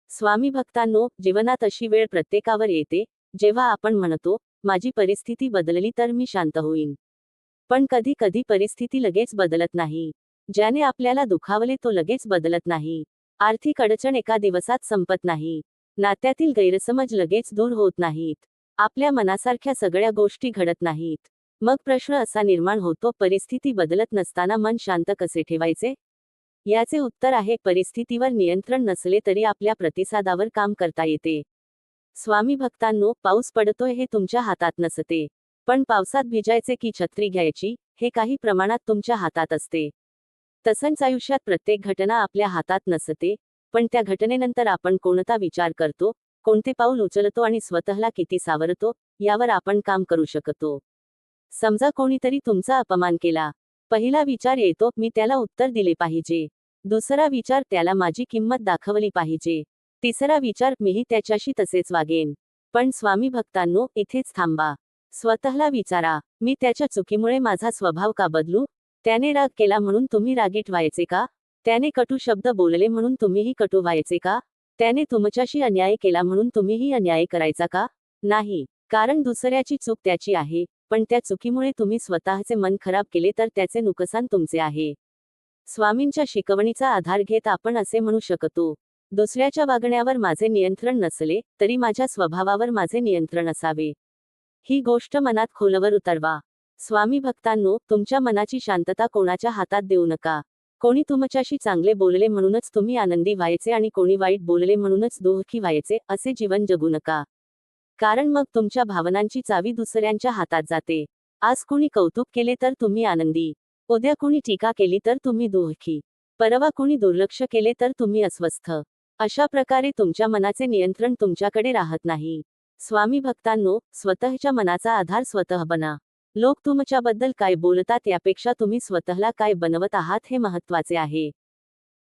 स्वामी भक्तांनो, जीवनात अशी वेळ प्रत्येकावर येते, जेव्हा आपण म्हणतो, माझी परिस्थिती बदलली तर मी शांत होईन. पण कधी कधी परिस्थिती लगेच बदलत नाही. ज्याने आपल्याला दुखावले तो लगेच बदलत नाही. आर्थिक अडचण एका दिवसात संपत नाही. नात्यातील गैरसमज लगेच दूर होत नाहीत. आपल्या मनासारख्या सगळ्या गोष्टी घडत नाहीत. मग प्रश्न असा निर्माण होतो, परिस्थिती बदलत नसताना मन शांत कसे ठेवायचे? याचे उत्तर आहे, परिस्थितीवर नियंत्रण नसले तरी आपल्या प्रतिसादावर काम करता येते. स्वामी भक्तांनो, पाऊस पडतोय हे तुमच्या हातात नसते. पण पावसात भिजायचे की छत्री घ्यायची, हे काही प्रमाणात तुमच्या हातात असते. तसंच आयुष्यात प्रत्येक घटना आपल्या हातात नसते, पण त्या घटनेनंतर आपण कोणता विचार करतो, कोणते पाऊल उचलतो आणि स्वतःला किती सावरतो, यावर आपण काम करू शकतो. समजा कोणीतरी तुमचा अपमान केला. पहिला विचार येतो, मी त्याला उत्तर दिले पाहिजे. दुसरा विचार, त्याला माझी किंमत दाखवली पाहिजे. तिसरा विचार, मीही त्याच्याशी तसेच वागेन. पण स्वामी भक्तांनो, इथेच थांबा. स्वतःला विचारा, मी त्याच्या चुकीमुळे माझा स्वभाव का बदलू? त्याने राग केला म्हणून तुम्ही रागीट व्हायचे का? त्याने कटू शब्द बोलले म्हणून तुम्हीही कटू व्हायचे का? त्याने तुमच्याशी अन्याय केला म्हणून तुम्हीही अन्याय करायचा का? नाही. कारण दुसऱ्याची चूक त्याची आहे, पण त्या चुकीमुळे तुम्ही स्वतःचे मन खराब केले तर त्याचे नुकसान तुमचे आहे. स्वामींच्या शिकवणीचा आधार घेत आपण असे म्हणू शकतो, दुसऱ्याच्या वागण्यावर माझे नियंत्रण नसले, तरी माझ्या स्वभावावर माझे नियंत्रण असावे. ही गोष्ट मनात खोलवर उतरवा. स्वामी भक्तांनो, तुमच्या मनाची शांतता कोणाच्या हातात देऊ नका. कोणी तुमच्याशी चांगले बोलले म्हणूनच तुम्ही आनंदी व्हायचे आणि कोणी वाईट बोलले म्हणूनच दुःखी व्हायचे, असे जीवन जगू नका. कारण मग तुमच्या भावनांची चावी दुसऱ्यांच्या हातात जाते. आज कुणी कौतुक केले तर तुम्ही आनंदी. उद्या कुणी टीका केली तर तुम्ही दुःखी. परवा कुणी दुर्लक्ष केले तर तुम्ही अस्वस्थ. अशा प्रकारे तुमच्या मनाचे नियंत्रण तुमच्याकडे राहत नाही. स्वामी भक्तांनो, स्वतःच्या मनाचा आधार स्वतः बना. लोक तुमच्याबद्दल काय बोलतात यापेक्षा तुम्ही स्वतःला काय बनवत आहात हे महत्त्वाचे आहे.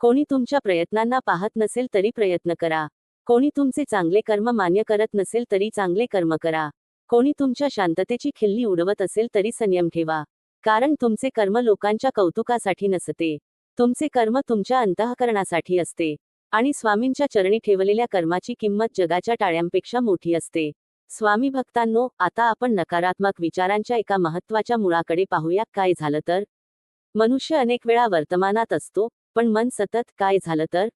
कोणी तुमच्या प्रयत्नांना पाहत नसेल तरी प्रयत्न करा. कोणी तुमचे चांगले कर्म मान्य करत नसेल तरी चांगले कर्म करा. कोणी तुमच्या शांततेची खिल्ली उडवत असेल तरी संयम ठेवा. कारण तुमचे कर्म लोकांच्या कौतुकासाठी नसते. तुमचे कर्म तुमच्या अंतःकरणासाठी असते. आणि स्वामींच्या चरणी ठेवलेल्या कर्माची किंमत जगाच्या टाळ्यांपेक्षा मोठी असते. स्वामी भक्तांनो, आता आपण नकारात्मक विचारांच्या एका महत्त्वाच्या मुळाकडे पाहूया. काय झालं तर? मनुष्य अनेक वेळा वर्तमानात असतो, पण मन सतत काय झालं तर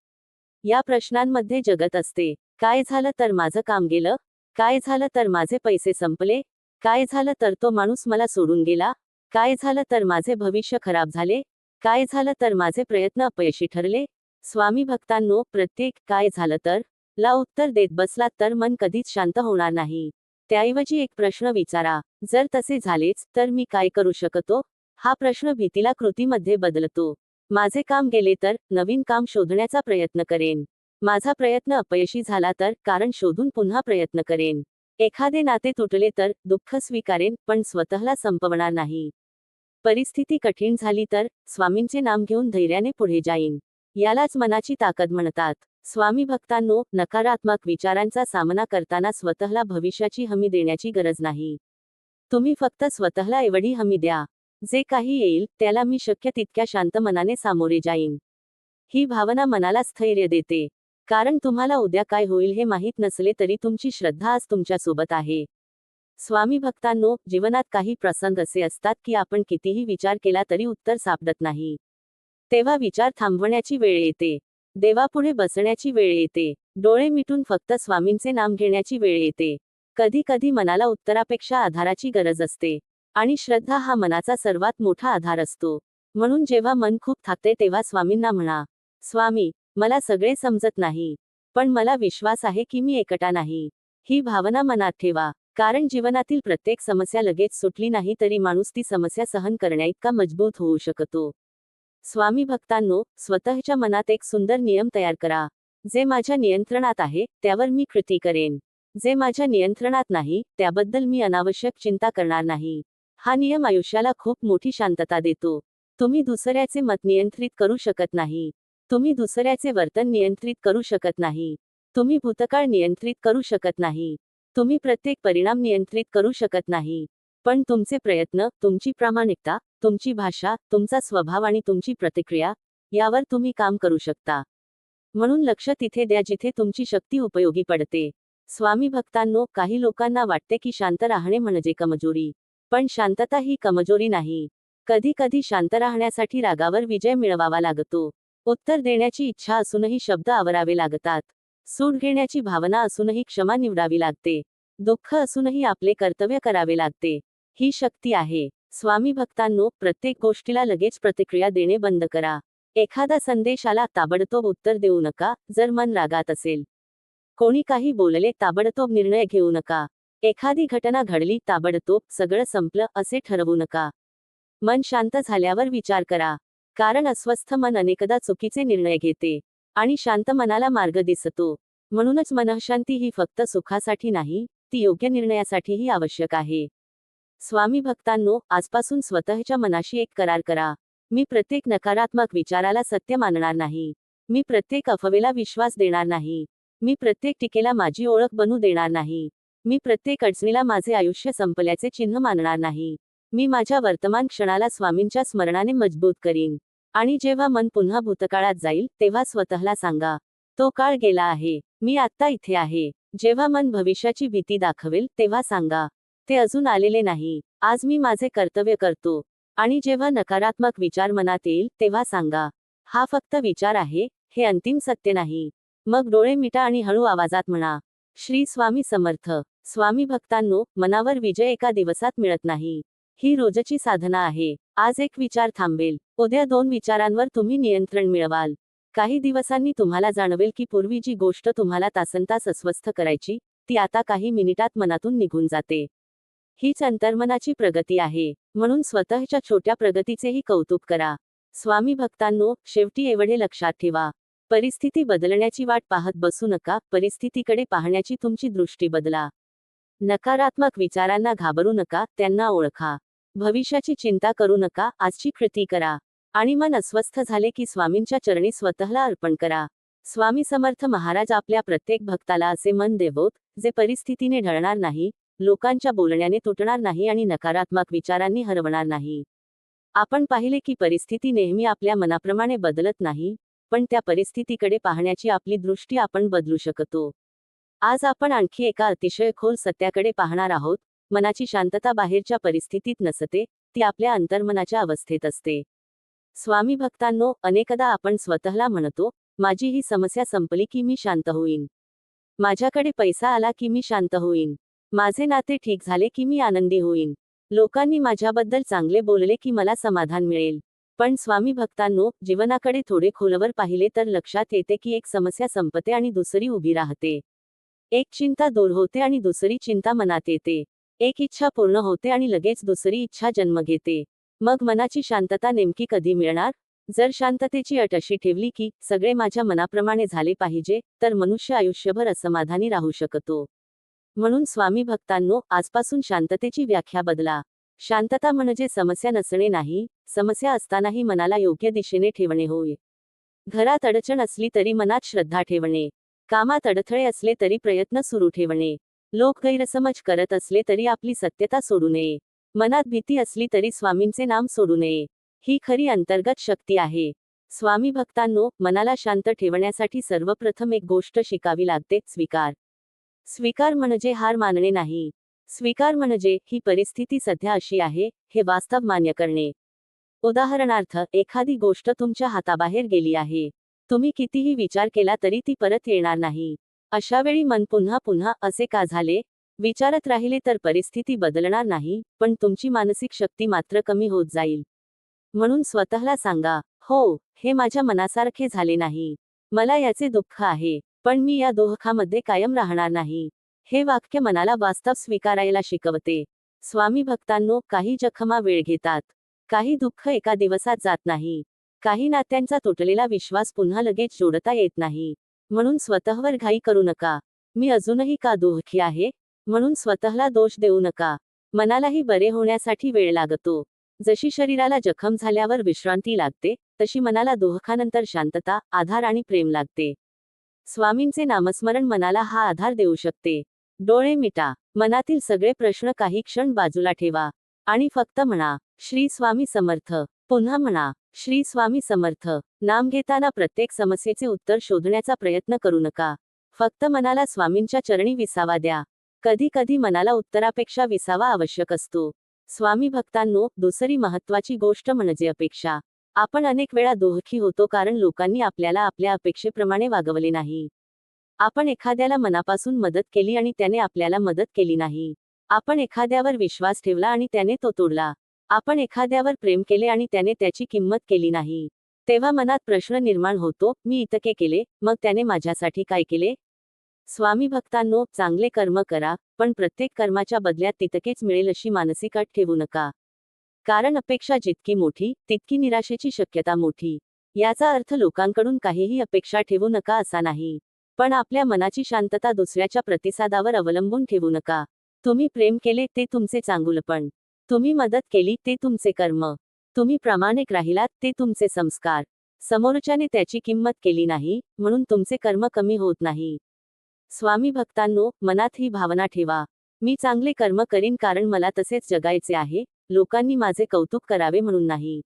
या प्रश्नांमध्ये जगत असते. काय झालं तर माझं काम गेलं? काय झालं तर माझे पैसे संपले? काय झालं तर तो माणूस मला सोडून गेला? काय झालं तर माझे भविष्य खराब झाले? काय झालं तर माझे प्रयत्न अपयशी ठरले? स्वामी भक्तांनो, प्रत्येक काय झालं तर ला उत्तर देत बसलात तर मन कधीच शांत होणार नाही. त्याऐवजी एक प्रश्न विचारा, जर तसे झालेच तर मी काय करू शकतो? हा प्रश्न भीतीला कृतीमध्ये बदलतो. माझे काम गेले तर नवीन काम शोधण्याचा प्रयत्न करेन. माझा प्रयत्न अपयशी झाला तर कारण शोधून पुन्हा प्रयत्न करेन. एखादे नाते तुटले तर दुःख स्वीकारेन, पण स्वतःला संपवणार नाही. परिस्थिती कठीण झाली तर स्वामींचे नाम घेऊन धैर्याने पुढे जाईन. यालाच मनाची ताकद म्हणतात. स्वामी भक्तांनो, नकारात्मक विचारांचा सामना करताना स्वतःला भविष्याची हमी देण्याची गरज नाही. तुम्ही फक्त स्वतःला एवढी हमी द्या, जे काही येईल त्याला मी शक्य तितक्या शांत मनाने सामोरे जाईन. ही भावना मनाला स्थैर्य देते. कारण तुम्हाला उद्या काय होईल हे माहीत नसले तरी तुमची श्रद्धा आज तुमच्यासोबत आहे. स्वामी भक्तांनो, जीवनात काही प्रसंग असे असतात की आपण कितीही विचार केला तरी उत्तर सापडत नाही. तेव्हा विचार थांबवण्याची वेळ येते. देवापुढे बसण्याची वेळ येते. डोळे मिटून फक्त स्वामींचे नाम घेण्याची वेळ येते. कधी कधी मनाला उत्तरापेक्षा आधाराची गरज असते. आणि श्रद्धा हा मनाचा सर्वात मोठा आधार असतो. म्हणून जेव्हा मन खूप थाकते तेव्हा स्वामींना म्हणा, स्वामी, मला सगळे समजत नाही, पण मला विश्वास आहे की मी एकटा नाही. ही भावना मनात ठेवा. कारण जीवनातील प्रत्येक समस्या लगेच सुटली नाही तरी माणूस ती समस्या सहन करण्याइतका मजबूत होऊ शकतो. स्वामी भक्तांनो, स्वतःच्या मनात एक सुंदर नियम तयार करा. जे माझ्या नियंत्रणात आहे त्यावर मी कृती करेन. जे माझ्या नियंत्रणात नाही त्याबद्दल मी अनावश्यक चिंता करणार नाही. हा नियम आयुष्याला खूप मोठी शांतता देतो. तुम्ही दुसऱ्याचे मत नियंत्रित करू शकत नाही. तुम्ही दुसऱ्याचे वर्तन नियंत्रित करू शकत नाही. तुम्ही भूतकाळ नियंत्रित करू शकत नाही. तुम्ही प्रत्येक परिणाम नियंत्रित करू शकत नाही. पण तुमचे प्रयत्न, तुमची प्रामाणिकता, तुमची भाषा, तुमचा स्वभाव आणि तुमची प्रतिक्रिया यावर तुम्ही काम करू शकता. म्हणून लक्ष तिथे द्या जिथे तुमची शक्ती उपयोगी पडते. स्वामी भक्तांनो, काही लोकांना वाटते की शांत राहणे म्हणजे कमजोरी. पण शांतता ही कमजोरी नाही. कधी कधी शांत राहण्यासाठी रागावर विजय मिळवावा लागतो. उत्तर देण्याची इच्छा असूनही शब्द आवरावे लागतात. सूट घेण्याची भावना असूनही क्षमा निवडावी लागते. दुःख असूनही आपले कर्तव्य करावे लागते. ही शक्ती आहे. स्वामी भक्तांनो, प्रत्येक गोष्टीला लगेच प्रतिक्रिया देणे बंद करा. एखादा संदेश आला ताबडतोब उत्तर देऊ नका, जर मन रागात असेल. कोणी काही बोलले ताबडतोब निर्णय घेऊ नका. एखादी घटना घडली ताबडतोब सगळं संपलं असे ठरवू नका. मन शांत झाल्यावर विचार करा. कारण अस्वस्थ मन अनेकदा चुकीचे निर्णय घेते. आणि शांत मनाला मार्ग दिसतो. म्हणूनच मनःशांती ही फक्त सुखासाठी नाही, ती योग्य निर्णयासाठीही आवश्यक आहे. स्वामी भक्तांनो, आजपासून स्वतःच्या मनाशी एक करार करा. मी प्रत्येक नकारात्मक विचाराला सत्य मानणार नाही. मी प्रत्येक अफवेला विश्वास देणार नाही. मी प्रत्येक टीकेला माझी ओळख बनू देणार नाही. मी प्रत्येक अडचणीला माझे आयुष्य संपल्याचे चिन्ह मानणार नाही. मी माझ्या वर्तमान क्षणाला स्वामींच्या स्मरणाने मजबूत करीन. आणि जेव्हा मन पुन्हा भूतकाळात जाईल तेव्हा स्वतःला सांगा, तो काळ गेला आहे, मी आत्ता इथे आहे. जेव्हा मन भविष्याची भीती दाखवेल तेव्हा सांगा, ते अजून आलेले नाही, आज मी माझे कर्तव्य करतो. आणि जेव्हा नकारात्मक विचार मनात येईल तेव्हा सांगा, हा फक्त विचार आहे, हे अंतिम सत्य नाही. मग डोळे मिटा आणि हळू आवाजात म्हणा, श्री स्वामी समर्थ. स्वामी भक्तांनो, मनावर विजय एका दिवसात मिळत नाही. ही रोजची साधना आहे. आज एक विचार थांबेल, उद्या 2 विचारांवर तुम्ही नियंत्रण मिळवाल. काही दिवसांनी तुम्हाला जाणवेल की पूर्वी जी गोष्ट तुम्हाला तासनतास अस्वस्थ करायची, ती आता काही मिनिटात मनातून निघून जाते. हीच अंतर्मनाची प्रगती आहे. म्हणून स्वतःच्या छोट्या प्रगतीचेही कौतुक करा. स्वामी भक्तांनो, शेवटी एवढे लक्षात ठेवा. परिस्थिती बदलण्याची वाट पाहत बसू नका, परिस्थितीकडे पाहण्याची तुमची दृष्टी बदला. नकारात्मक विचारांना घाबरू नका, त्यांना ओळखा. भविष्याची चिंता करू नका, आजची कृती करा. आणि मन अस्वस्थ झाले की स्वामींच्या चरणी स्वतःला अर्पण करा. स्वामी समर्थ महाराज आपल्या प्रत्येक भक्ताला असे मन देवोत, जे परिस्थितीने ढळणार नाही, लोकांच्या बोलण्याने तुटणार नाही आणि नकारात्मक विचारांनी हरवणार नाही. आपण पाहिले की परिस्थिती नेहमी आपल्या मनाप्रमाणे बदलत नाही, पण त्या परिस्थितीकडे पाहण्याची आपली दृष्टी आपण बदलू शकतो. आज आपण आणखी एका अतिशय खोल सत्याकडे पाहणार आहोत. मनाची शांतता बाहेरच्या परिस्थितीत नसते, ती आपल्या अंतर्मनाच्या अवस्थेत असते. स्वामी भक्तांनो, अनेकदा आपण स्वतःला म्हणतो, माझी ही समस्या संपली की मी शांत होईन. माझ्याकडे पैसा आला की मी शांत होईन. माझे नाते ठीक झाले की मी आनंदी होईन. लोकांनी माझ्याबद्दल चांगले बोलले की मला समाधान मिळेल. पण स्वामी भक्तांनो, जीवनाकडे थोडे खोलवर पाहिले तर लक्षात येते की एक समस्या संपते आणि दुसरी उभी राहते. एक चिंता दूर होते आणि दुसरी चिंता मनात येते. एक इच्छा पूर्ण होते आणि लगेच दुसरी इच्छा जन्म घेते. मग मनाची शांतता नेमकी कधी मिळणार? जर शांततेची अट अशी ठेवली की सगळे माझ्या मनाप्रमाणे झाले पाहिजे, तर मनुष्य आयुष्यभर असमाधानी राहू शकतो. म्हणून स्वामी भक्तांनो, आजपासून शांततेची व्याख्या बदला. शांतता म्हणजे समस्या नसणे नाही, समस्या असतानाही मनाला योग्य दिशेने ठेवणे होय. घरात अडचण असली तरी मनात श्रद्धा ठेवणे. कामात अडथळे असले तरी प्रयत्न सुरू ठेवणे. लोक गैरसमज करत असले तरी आपली सत्यता सोडू नये. मनात भीती असली तरी स्वामींचे नाम सोडू नये. ही खरी अंतर्गत शक्ती आहे. स्वामी भक्तांनो, मनाला शांत ठेवण्यासाठी सर्वप्रथम एक गोष्ट शिकावी लागते, स्वीकार. स्वीकार म्हणजे हार मानणे नाही. स्वीकार म्हणजे ही परिस्थिती सध्या अशी आहे, हे वास्तव मान्य करणे. उदाहरणार्थ, एखादी गोष्ट तुमच्या हाताबाहेर गेली आहे. तुम्ही कितीही विचार केला तरी ती परत येणार नाही. अशा वेळी मन पुन्हा पुन्हा असे का झाले विचारत राहिले तर परिस्थिती बदलणार नाही, पण तुमची मानसिक शक्ती मात्र कमी होत जाईल. म्हणून स्वतःला सांगा, हो, हे माझ्या मनासारखे झाले नाही. मला याचे दुःख आहे, पण मी या दुःखामध्ये कायम राहणार नाही. हे वाक्य मनाला वास्तव स्वीकारायला शिकवते. स्वामी भक्तांनो, काही जखमा वेळ घेतात. काही दुःख एका दिवसात जात नाही. काही नात्यांचा तुटलेला विश्वास पुन्हा लगेच जोडता येत नाही. म्हणून स्वतःवर घाई करू नका. मी अजूनही का दुःखी आहे म्हणून स्वतःला दोष देऊ नका. मनालाही बरे होण्यासाठी वेळ लागतो. जशी शरीराला जखम झाल्यावर विश्रांती लागते, तशी मनाला दुःखानंतर शांतता, आधार आणि प्रेम लागते. स्वामींचे नामस्मरण मनाला हा आधार देऊ शकते. डोळे मिटा, मनातील सगळे प्रश्न काही क्षण बाजूला ठेवा आणि फक्त म्हणा, श्री स्वामी समर्थ. पुन्हा म्हणा, श्री स्वामी समर्थ. नाम घेताना प्रत्येक समस्येचे उत्तर शोधण्याचा प्रयत्न करू नका. फक्त मनाला स्वामींच्या चरणी विसावा द्या. कधी कधी मनाला उत्तरापेक्षा विसावा आवश्यक असतो. स्वामी भक्तांनो, दुसरी महत्त्वाची गोष्ट म्हणजे अपेक्षा. आपण अनेक वेळा दुःखी होतो कारण लोकांनी आपल्याला आपल्या अपेक्षेप्रमाणे वागवले नाही. आपण एखाद्याला मनापासून मदत केली आणि त्याने आपल्याला मदत केली नाही. आपण एखाद्यावर विश्वास ठेवला आणि त्याने तो तोडला. आपण एखाद्यावर प्रेम केले आणि त्याने त्याची किंमत केली नाही. तेव्हा मनात प्रश्न निर्माण होतो, मी इतके केले, मग त्याने माझ्यासाठी काय केले? स्वामी भक्तांनो, चांगले कर्म करा, पण प्रत्येक कर्माच्या बदल्यात तितकेच मिळेल अशी मानसिक अट ठेवू नका. कारण अपेक्षा जितकी मोठी, तितकी निराशेची शक्यता मोठी. याचा अर्थ लोकांकडून काहीही अपेक्षा ठेवू नका असा नाही. पण आपल्या मनाची शांतता दुसऱ्याच्या प्रतिसादावर अवलंबून ठेवू नका. तुम्ही प्रेम केले ते तुमचे चांगुलपण. तुम्ही मदत केली ते तुमचे कर्म. तुम्ही प्रामाणिक राहिलात ते तुमचे संस्कार. समोरच्याने त्याची किंमत केली नाही, म्हणून तुमचे कर्म कमी होत नाही. स्वामी भक्तांनो, मनात ही भावना ठेवा. मी चांगले कर्म करीन कारण मला तसेच जगायचे आहे, लोकांनी माझे कौतुक करावे म्हणून नाही.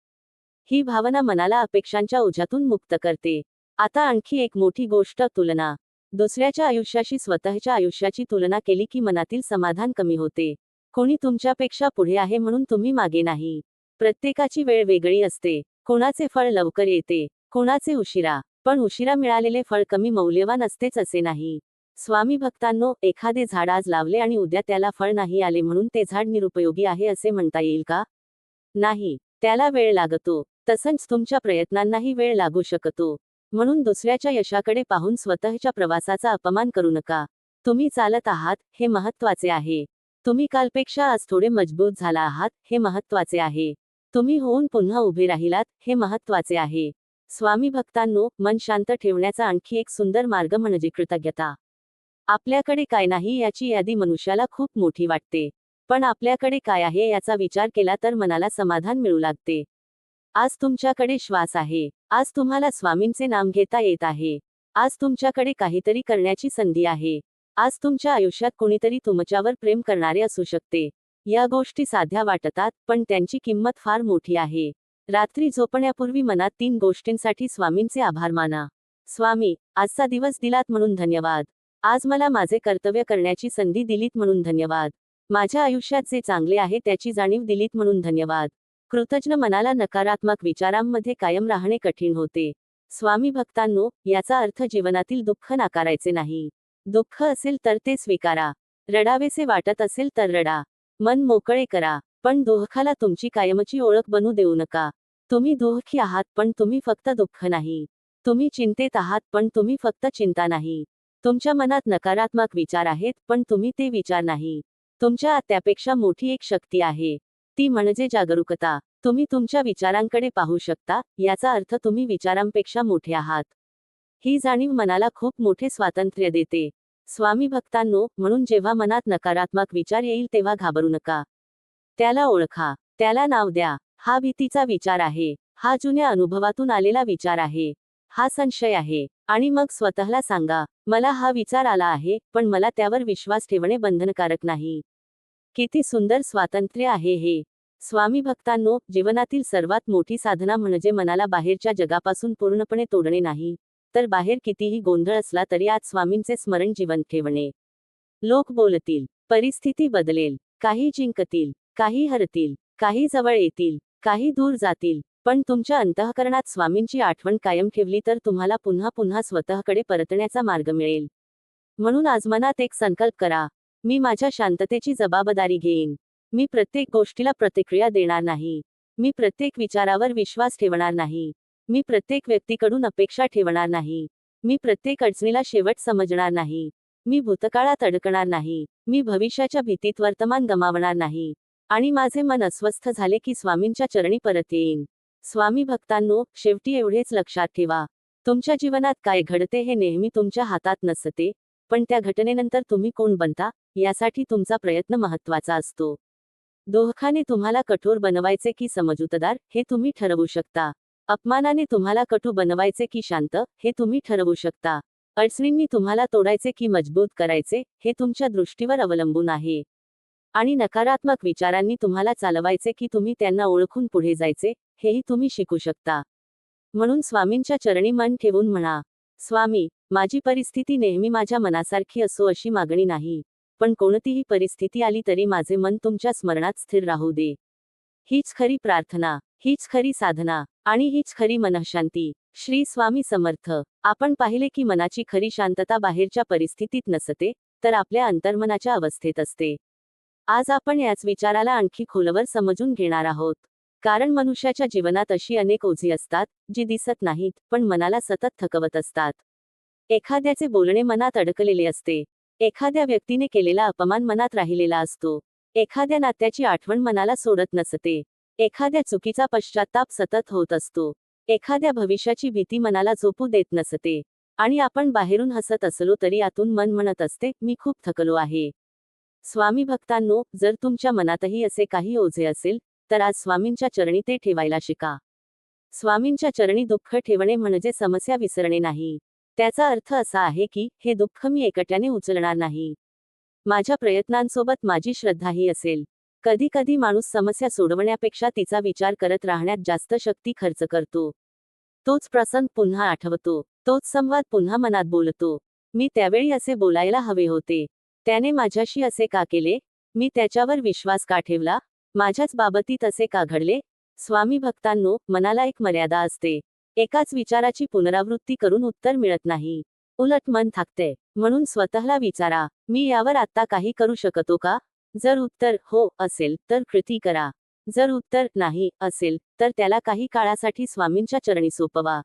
ही भावना मनाला अपेक्षांच्या ओझ्यातून मुक्त करते. आता आणखी एक मोठी गोष्ट, तुलना. दुसऱ्याच्या आयुष्याशी स्वतःच्या आयुष्याची तुलना केली की मनातील समाधान कमी होते. कोणी तुमच्यापेक्षा पुढे आहे म्हणून तुम्ही मागे नाही. प्रत्येकाची वेळ वेगळी असते. कोणाचे फळ लवकर येते, कोणाचे उशिरा. पण उशिरा मिळालेले फळ कमी मौल्यवान असतेच असे नाही. स्वामी भक्तांनो, एखादे झाड आज लावले आणि उद्या त्याला फळ नाही आले म्हणून ते झाड निरुपयोगी आहे असे म्हणता येईल का? नाही, त्याला वेळ लागतो. तसंच तुमच्या प्रयत्नांनाही वेळ लागू शकतो. म्हणून दुसऱ्याच्या यशाकडे पाहून स्वतःच्या प्रवासाचा अपमान करू नका. तुम्ही चालत आहात, हे महत्त्वाचे आहे. तुम्ही कालपेक्षा आज थोडे मजबूत झाला आहात, हे महत्त्वाचे आहे. तुम्ही होऊन पुन्हा उभे राहिलात, हे महत्त्वाचे आहे. स्वामी भक्तांनो, मन शांत ठेवण्याचा आणखी एक सुंदर मार्ग म्हणजे कृतज्ञता. आपल्याकडे काय नाही याची यादी मनुष्याला खूप मोठी वाटते. पण आपल्याकडे काय आहे याचा विचार केला तर मनाला समाधान मिळू लागते. आज तुमच्याकडे श्वास आहे. आज तुम्हाला स्वामींचे नाम घेता येत आहे. आज तुमच्याकडे काहीतरी करण्याची संधी आहे. आज तुमच्या आयुष्यात कोणीतरी तुमच्यावर प्रेम करणारे असू शकते. या गोष्टी साध्या वाटतात, पण त्यांची किंमत फार मोठी आहे. रात्री झोपण्यापूर्वी मनात 3 गोष्टींसाठी स्वामींचे आभार माना. स्वामी, आजचा दिवस दिलात म्हणून धन्यवाद. आज मला माझे कर्तव्य करण्याची संधी दिलीत म्हणून धन्यवाद. माझ्या आयुष्यात जे चांगले आहे त्याची जाणीव दिलीत म्हणून धन्यवाद. कृतज्ञ मनाला नकारात्मक विचारांमध्ये कायम राहणे कठीण होते. स्वामी भक्तांनो, याचा अर्थ जीवनातील दुःख नाकारायचे नाही. दुःख असेल तर ते स्वीकारा. रडावेसे वाटत असेल तर रडा. मन मोकळे करा. पण दुःखाला तुमची कायमची ओळख बनू देऊ नका. तुम्ही दुःखी आहात पण तुम्ही फक्त दुःख नाही. तुम्ही चिंतेत आहात पण तुम्ही फक्त चिंता नाही. तुमच्या मनात नकारात्मक विचार आहेत पण तुम्ही ते विचार नाही. तुमच्या आत त्यापेक्षा मोठी एक शक्ती आहे. ती म्हणजे जागरूकता. तुम्ही तुमच्या विचारांकडे पाहू शकता, याचा अर्थ तुम्ही विचारांपेक्षा मोठे आहात. ही जाणीव मनाला खूप मोठे स्वातंत्र्य देते. स्वामी भक्तांनो, म्हणून जेव्हा मनात नकारात्मक विचार येईल तेव्हा घाबरू नका. त्याला ओळखा. त्याला नाव द्या. हा भीतीचा विचार आहे. हा जुन्या अनुभवातून आलेला विचार आहे. हा संशय आहे. आणि मग स्वतःला सांगा, मला हा विचार आला आहे, पण मला त्यावर विश्वास ठेवणे बंधनकारक नाही. किती सुंदर स्वातंत्र्य आहे हे. स्वामी भक्तांनो, जीवनातील सर्वात मोठी साधना म्हणजे मनाला बाहेरच्या जगापासून पूर्णपणे तोडणे नाही, तर बाहेर कितीही गोंधळ असला तरी आज स्वामींचे स्मरण जिवंत ठेवणे. लोक बोलतील, परिस्थिती बदलेल, काही जिंकतील, काही हरतील, काही जवळ येतील, काही दूर जातील, पण तुमच्या अंतःकरणात स्वामींची आठवण कायम ठेवली तर तुम्हाला पुन्हा पुन्हा स्वतःकडे परतण्याचा मार्ग मिळेल. म्हणून आज मनात एक संकल्प करा. मी माझ्या शांततेची जबाबदारी घेईन. मी प्रत्येक गोष्टीला प्रतिक्रिया देणार नाही. मी प्रत्येक विचारावर विश्वास ठेवणार नाही. मी प्रत्येक व्यक्तीकडून अपेक्षा ठेवणार नाही. मी प्रत्येक अडचणीला शेवट समजणार नाही. मी भूतकाळात अडकणार नाही. मी भविष्याच्या भीतीत वर्तमान गमावणार नाही. आणि माझे मन अस्वस्थ झाले की स्वामींच्या चरणी परत येईन. स्वामी भक्तांनो, शेवटी एवढेच लक्षात ठेवा. तुमच्या जीवनात काय घडते हे नेहमी तुमच्या हातात नसते, पण त्या घटनेनंतर तुम्ही कोण बनता, यासाठी तुमचा प्रयत्न महत्त्वाचा असतो. दुःखाने तुम्हाला कठोर बनवायचे की समजूतदार, हे तुम्ही ठरवू शकता. अपमानाने तुम्हाला कटू बनवायचे की शांत, हे तुम्ही ठरवू शकता. अडचणींनी तुम्हाला तोडायचे की मजबूत करायचे, हे तुमच्या दृष्टीवर अवलंबून आहे. आणि नकारात्मक विचारांनी तुम्हाला चालवायचे की तुम्ही त्यांना ओळखून पुढे जायचे, हेही तुम्ही शिकू शकता. म्हणून स्वामींच्या चरणी मन ठेवून म्हणा, स्वामी, माझी परिस्थिती नेहमी माझ्या मनासारखी असो अशी मागणी नाही, पण कोणतीही परिस्थिती आली तरी माझे मन तुमच्या स्मरणात स्थिर राहू दे. हीच खरी प्रार्थना, हीच खरी साधना, आणि हीच खरी मनःशांती. श्री स्वामी समर्थ. आपण पाहिले की मनाची खरी शांतता बाहेरच्या परिस्थितीत नसते, तर आपल्या अंतर्मनाच्या अवस्थेत असते. आज आपण याच विचाराला आणखी खोलवर समजून घेणार आहोत. कारण मनुष्याच्या जीवनात अशी अनेक ओझी असतात, जी दिसत नाहीत, पण मनाला सतत थकवत असतात. एखाद्याचे बोलणे मनात अडकलेले असते. एखाद्या व्यक्तीने केलेला अपमान मनात राहिलेला असतो. एखाद्या नात्याची आठवण मनाला सोडत नसते. एखाद्या चुकीचा पश्चात्ताप सतत होत असतो. एखाद्या भविष्याची भीती मनाला झोपू देत नसते. आणि आपण बाहेरून हसत असलो तरी आतून मन म्हणत असते, मी खूप थकलो आहे. स्वामी भक्तांनो, जर तुमच्या मनातही असे काही ओझे असेल, तर आज स्वामींच्या चरणी ते ठेवायला शिका. स्वामींच्या चरणी दुःख ठेवणे म्हणजे समस्या विसरणे नाही. त्याचा अर्थ असा आहे की, हे दुःख मी एकट्याने उचलणार नाही. माझ्या प्रयत्नांसोबत माझी श्रद्धाही असेल. कधी कधी माणूस समस्या सोडवण्यापेक्षा तिचा विचार करत राहण्यात जास्त शक्ती खर्च करतो. तोच प्रसंग पुन्हा आठवतो. तोच संवाद पुन्हा मनात बोलतो. मी त्यावेळी असे बोलायला हवे होते. त्याने माझ्याशी असे का केले? मी त्याच्यावर विश्वास का ठेवला? माझ्याच बाबतीत असे का घडले? स्वामी भक्तांनो, मनाला एक मर्यादा असते. एकाच विचाराची पुनरावृत्ती करून उत्तर मिळत नाही. उलट मन थाकते. म्हणून स्वतःला विचारा, मी यावर आता काही करू शकतो का? जर उत्तर हो असेल, तर कृती करा. जर उत्तर नाही असेल, तर त्याला काही काळासाठी स्वामींच्या चरणी सोपवा.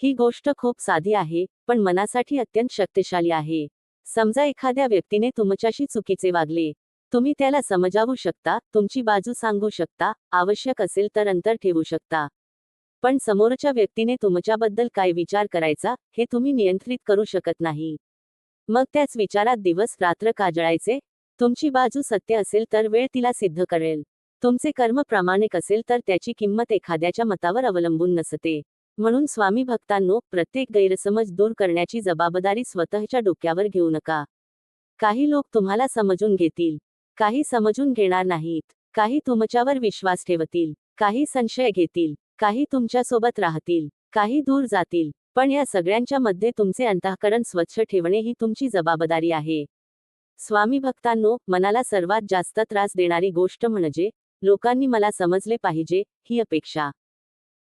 ही गोष्ट खूप साधी आहे, पण मनासाठी अत्यंत शक्तिशाली आहे. समजा एखाद्या व्यक्तीने तुमच्याशी चुकीचे वागले. तुम्ही त्याला समजावू शकता, तुमची बाजू सांगू शकता, आवश्यक असेल तर अंतर ठेवू शकता. पण समोरच्या व्यक्तीने तुमच्याबद्दल काय विचार करायचा हे तुम्ही नियंत्रित करू शकत नाही. मग त्याच विचारात दिवस रात्र काजळायचे. तुमची बाजू सत्य असेल तर वेळ तिला सिद्ध करेल. तुमचे कर्म प्रामाणिक असेल तर त्याची किंमत एखाद्याच्या मतावर अवलंबून नसते. म्हणून स्वामी भक्तांनो, प्रत्येक गैरसमज दूर करण्याची जबाबदारी स्वतःच्या डोक्यावर घेऊ नका. काही लोक तुम्हाला समजून घेतील, काही समजून घेणार नाहीत. काही तुमच्यावर विश्वास ठेवतील, काही संशय घेतील, काही तुमच्यासोबत राहतील, काही दूर जातील. पण या सगळ्यांच्या मध्ये तुमचे अंतःकरण स्वच्छ ठेवणे ही तुमची जबाबदारी आहे. स्वामी भक्तांनो, मनाला सर्वात जास्त त्रास देणारी गोष्ट म्हणजे लोकांनी मला समजले पाहिजे ही अपेक्षा.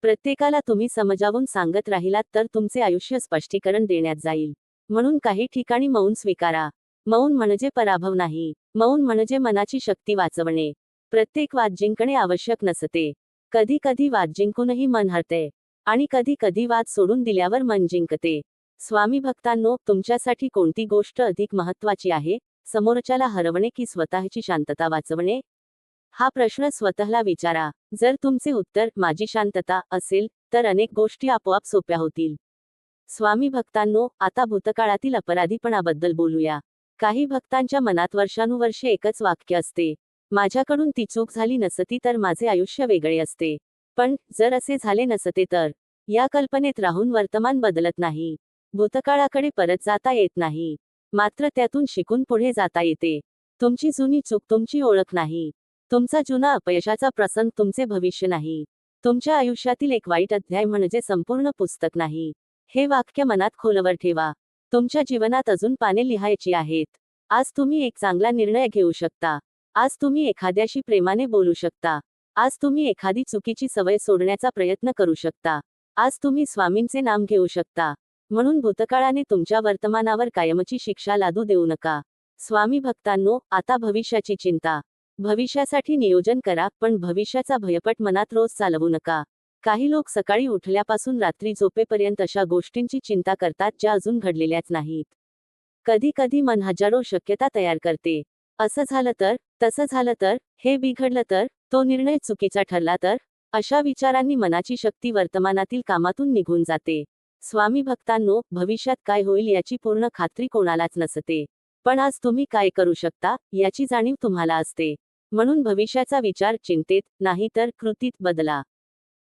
प्रत्येकाला तुम्ही समजावून सांगत राहिलात तर तुमचे आयुष्य स्पष्टीकरण देण्यात जाईल. म्हणून काही ठिकाणी मौन स्वीकारा. मौन म्हणजे पराभव नाही. मौन म्हणजे मनाची शक्ती वाचवणे. प्रत्येक वाद जिंकणे आवश्यक नसते. कधी कधी वाद जिंकूनही मन हरते आणि कधी कधी वाद सोडून दिल्यावर मन जिंकते. स्वामी भक्तांनो, तुमच्यासाठी कोणती गोष्ट अधिक महत्त्वाची आहे, समोरच्याला हरवणे की स्वतःची शांतता वाचवणे? हा प्रश्न स्वतःला विचारा. जर तुमचे उत्तर माझी शांतता असेल तर अनेक गोष्टी आपोआप सोप्या होतील. स्वामी भक्तांनो, आता भूतकाळातील अपराधीपणाबद्दल बोलूया. काही भक्तांच्या मनात वर्षानुवर्षे एकच वाक्य असते, माझ्याकडून ती चूक झाली नसती तर माझे आयुष्य वेगळे असते. पण जर असे झाले नसते तर? या कल्पनेत राहून वर्तमान बदलत नाही. भूतकाळाकडे परत जाता येत नाही, मात्र त्यातून शिकून पुढे जाता येते. तुमची जुनी चूक तुमची ओळख नाही. तुमचा जुना अपयशाचा प्रसंग तुमचे भविष्य नाही. तुमच्या आयुष्यातील एक वाईट अध्याय म्हणजे संपूर्ण पुस्तक नाही. हे वाक्य मनात खोलवर ठेवा. तुमच्या जीवनात अजून पाने लिहायची आहेत. आज तुम्ही एक चांगला निर्णय घेऊ शकता. आज तुम्ही एखाद्याशी प्रेमाने बोलू शकता. आज तुम्ही एखादी चुकीची सवय सोडण्याचा प्रयत्न करू शकता. आज तुम्ही स्वामींचे नाम घेऊ शकता. म्हणून भूतकाळाने तुमच्या वर्तमानावर कायमची शिक्षा लादू देऊ नका. स्वामी भक्तांनो, आता भविष्याची चिंता. भविष्यासाठी नियोजन करा, पण भविष्याचा भयपट मनात रोज चालवू नका. काही लोक सकाळी उठल्यापासून रात्री झोपेपर्यंत अशा गोष्टींची चिंता करतात ज्या अजून घडलेल्याच नाहीत. कधी कधी मन हजारो शक्यता तयार करते. असं झालं तर, तसं झालं तर, हे बिघडलं तर, तो निर्णय चुकीचा ठरला तर? अशा विचारांनी मनाची शक्ती वर्तमानातील कामातून निघून जाते. स्वामी भक्तांनो, भविष्यात काय होईल याची पूर्ण खात्री कोणालाच नसते. पण आज तुम्ही काय करू शकता याची जाणीव तुम्हाला असते. म्हणून भविष्याचा विचार चिंतेत नाही तर कृतीत बदला.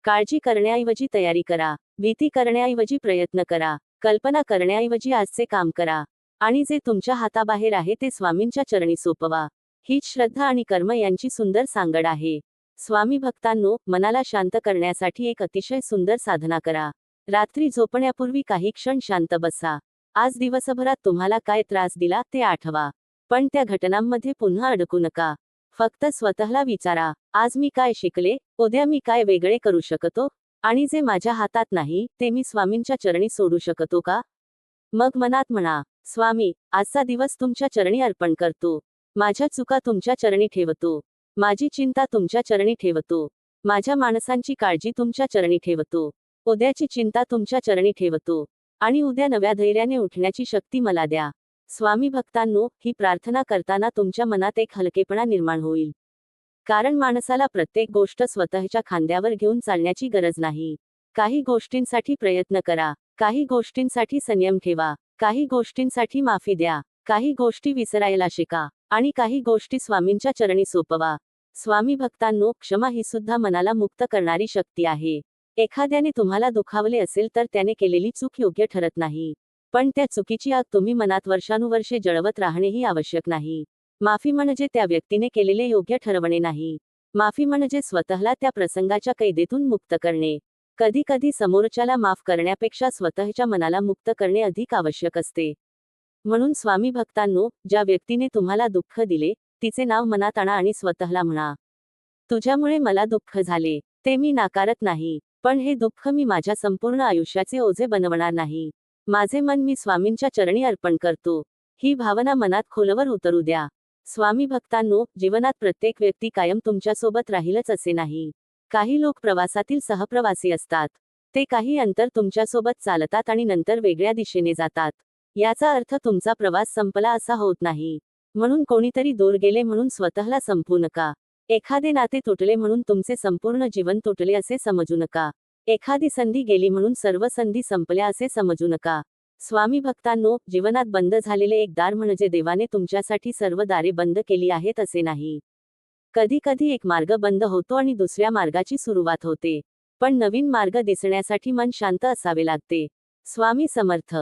काळजी करण्याऐवजी तयारी करा. भीती करण्याऐवजी प्रयत्न करा. कल्पना करण्याऐवजी आजचे काम करा. आणि जे तुमच्या हाताबाहेर आहे ते स्वामींच्या चरणी सोपवा. हीच श्रद्धा आणि कर्म यांची सुंदर सांगड आहे. स्वामी भक्तांनो, मनाला शांत करण्यासाठी एक अतिशय सुंदर साधना करा. रात्री झोपण्यापूर्वी काही क्षण शांत बसा. आज दिवसभरात तुम्हाला काय त्रास दिला ते आठवा. पण त्या घटनांमध्ये पुन्हा अडकू नका. फक्त स्वतःला विचारा, आज मी काय शिकले, उद्या मी काय वेगळे करू शकतो, आणि जे माझ्या हातात नाही ते मी स्वामींच्या चरणी सोडू शकतो का? मग मनात म्हणा, स्वामी, आजचा दिवस तुमच्या चरणी अर्पण करतो. माझ्या चुका तुमच्या चरणी ठेवतो. माझी चिंता तुमच्या चरणी ठेवतो. माझ्या माणसांची काळजी तुमच्या चरणी ठेवतो. उद्याची चिंता तुमच्या चरणी ठेवतो. आणि उद्या नव्या धैर्याने उठण्याची शक्ती मला द्या. स्वामी भक्तांनो, ही प्रार्थना करताना तुमच्या मनात एक हलकेपणा निर्माण होईल. कारण माणसाला प्रत्येक गोष्ट स्वतःच्या खांद्यावर घेऊन चालण्याची गरज नाही. काही गोष्टींसाठी प्रयत्न करा. काही गोष्टींसाठी संयम ठेवा. काही गोष्टींसाठी माफी द्या. काही गोष्टी विसरायला शिका. आणि काही गोष्टी स्वामींच्या चरणी सोपवा. स्वामी भक्तांनो, क्षमा ही सुद्धा मनाला मुक्त करणारी शक्ती आहे. एखाद्याने तुम्हाला दुखावले असेल तर त्याने केलेली चूक योग्य ठरत नाही. पण त्या चुकीची आग तुम्ही मनात वर्षानुवर्षे जळवत राहणेही आवश्यक नाही. माफी म्हणजे त्या व्यक्तीने केलेले योग्य ठरवणे नाही. माफी म्हणजे स्वतःला त्या प्रसंगाच्या कैदेतून मुक्त करणे. कधी कधी समोरच्याला माफ करण्यापेक्षा स्वतःच्या मनाला मुक्त करणे अधिक आवश्यक असते. म्हणून स्वामी भक्तांनो, ज्या व्यक्तीने तुम्हाला दुःख दिले तिचे नाव मनात आणा आणि स्वतःला म्हणा, तुझ्यामुळे मला दुःख झाले, ते मी नाकारत नाही. पण हे दुःख मी माझ्या संपूर्ण आयुष्याचे ओझे बनवणार नाही. माझे मन मी स्वामींच्या चरणी अर्पण करतो. ही भावना मनात खोलवर उतरू द्या. स्वामी भक्तांनो, जीवनात प्रत्येक व्यक्ती कायम तुमच्यासोबत राहीलच असे नाही. काही लोक प्रवासातील सहप्रवासी असतात. ते काही अंतर तुमच्यासोबत चालतात आणि नंतर वेगळ्या दिशेने जातात. याचा अर्थ तुमचा प्रवास संपला असा होत नाही. म्हणून कोणीतरी दूर गेले म्हणून स्वतःला संपवू नका. एखादे नाते तुटले म्हणून तुमचे संपूर्ण जीवन तुटले असे समजू नका. एखादी संधी गेली म्हणून सर्व संधी संपल्या असे समजू नका. स्वामी भक्तांनो, जीवनात बंद झालेले एक दार म्हणजे देवाने तुमच्यासाठी सर्व दारे बंद केली आहेत असे नाही. कधी कधी एक मार्ग बंद होतो आणि दुसऱ्या मार्गाची सुरुवात होते. पण नवीन मार्ग दिसण्यासाठी मन शांत असावे लागते. स्वामी समर्थ.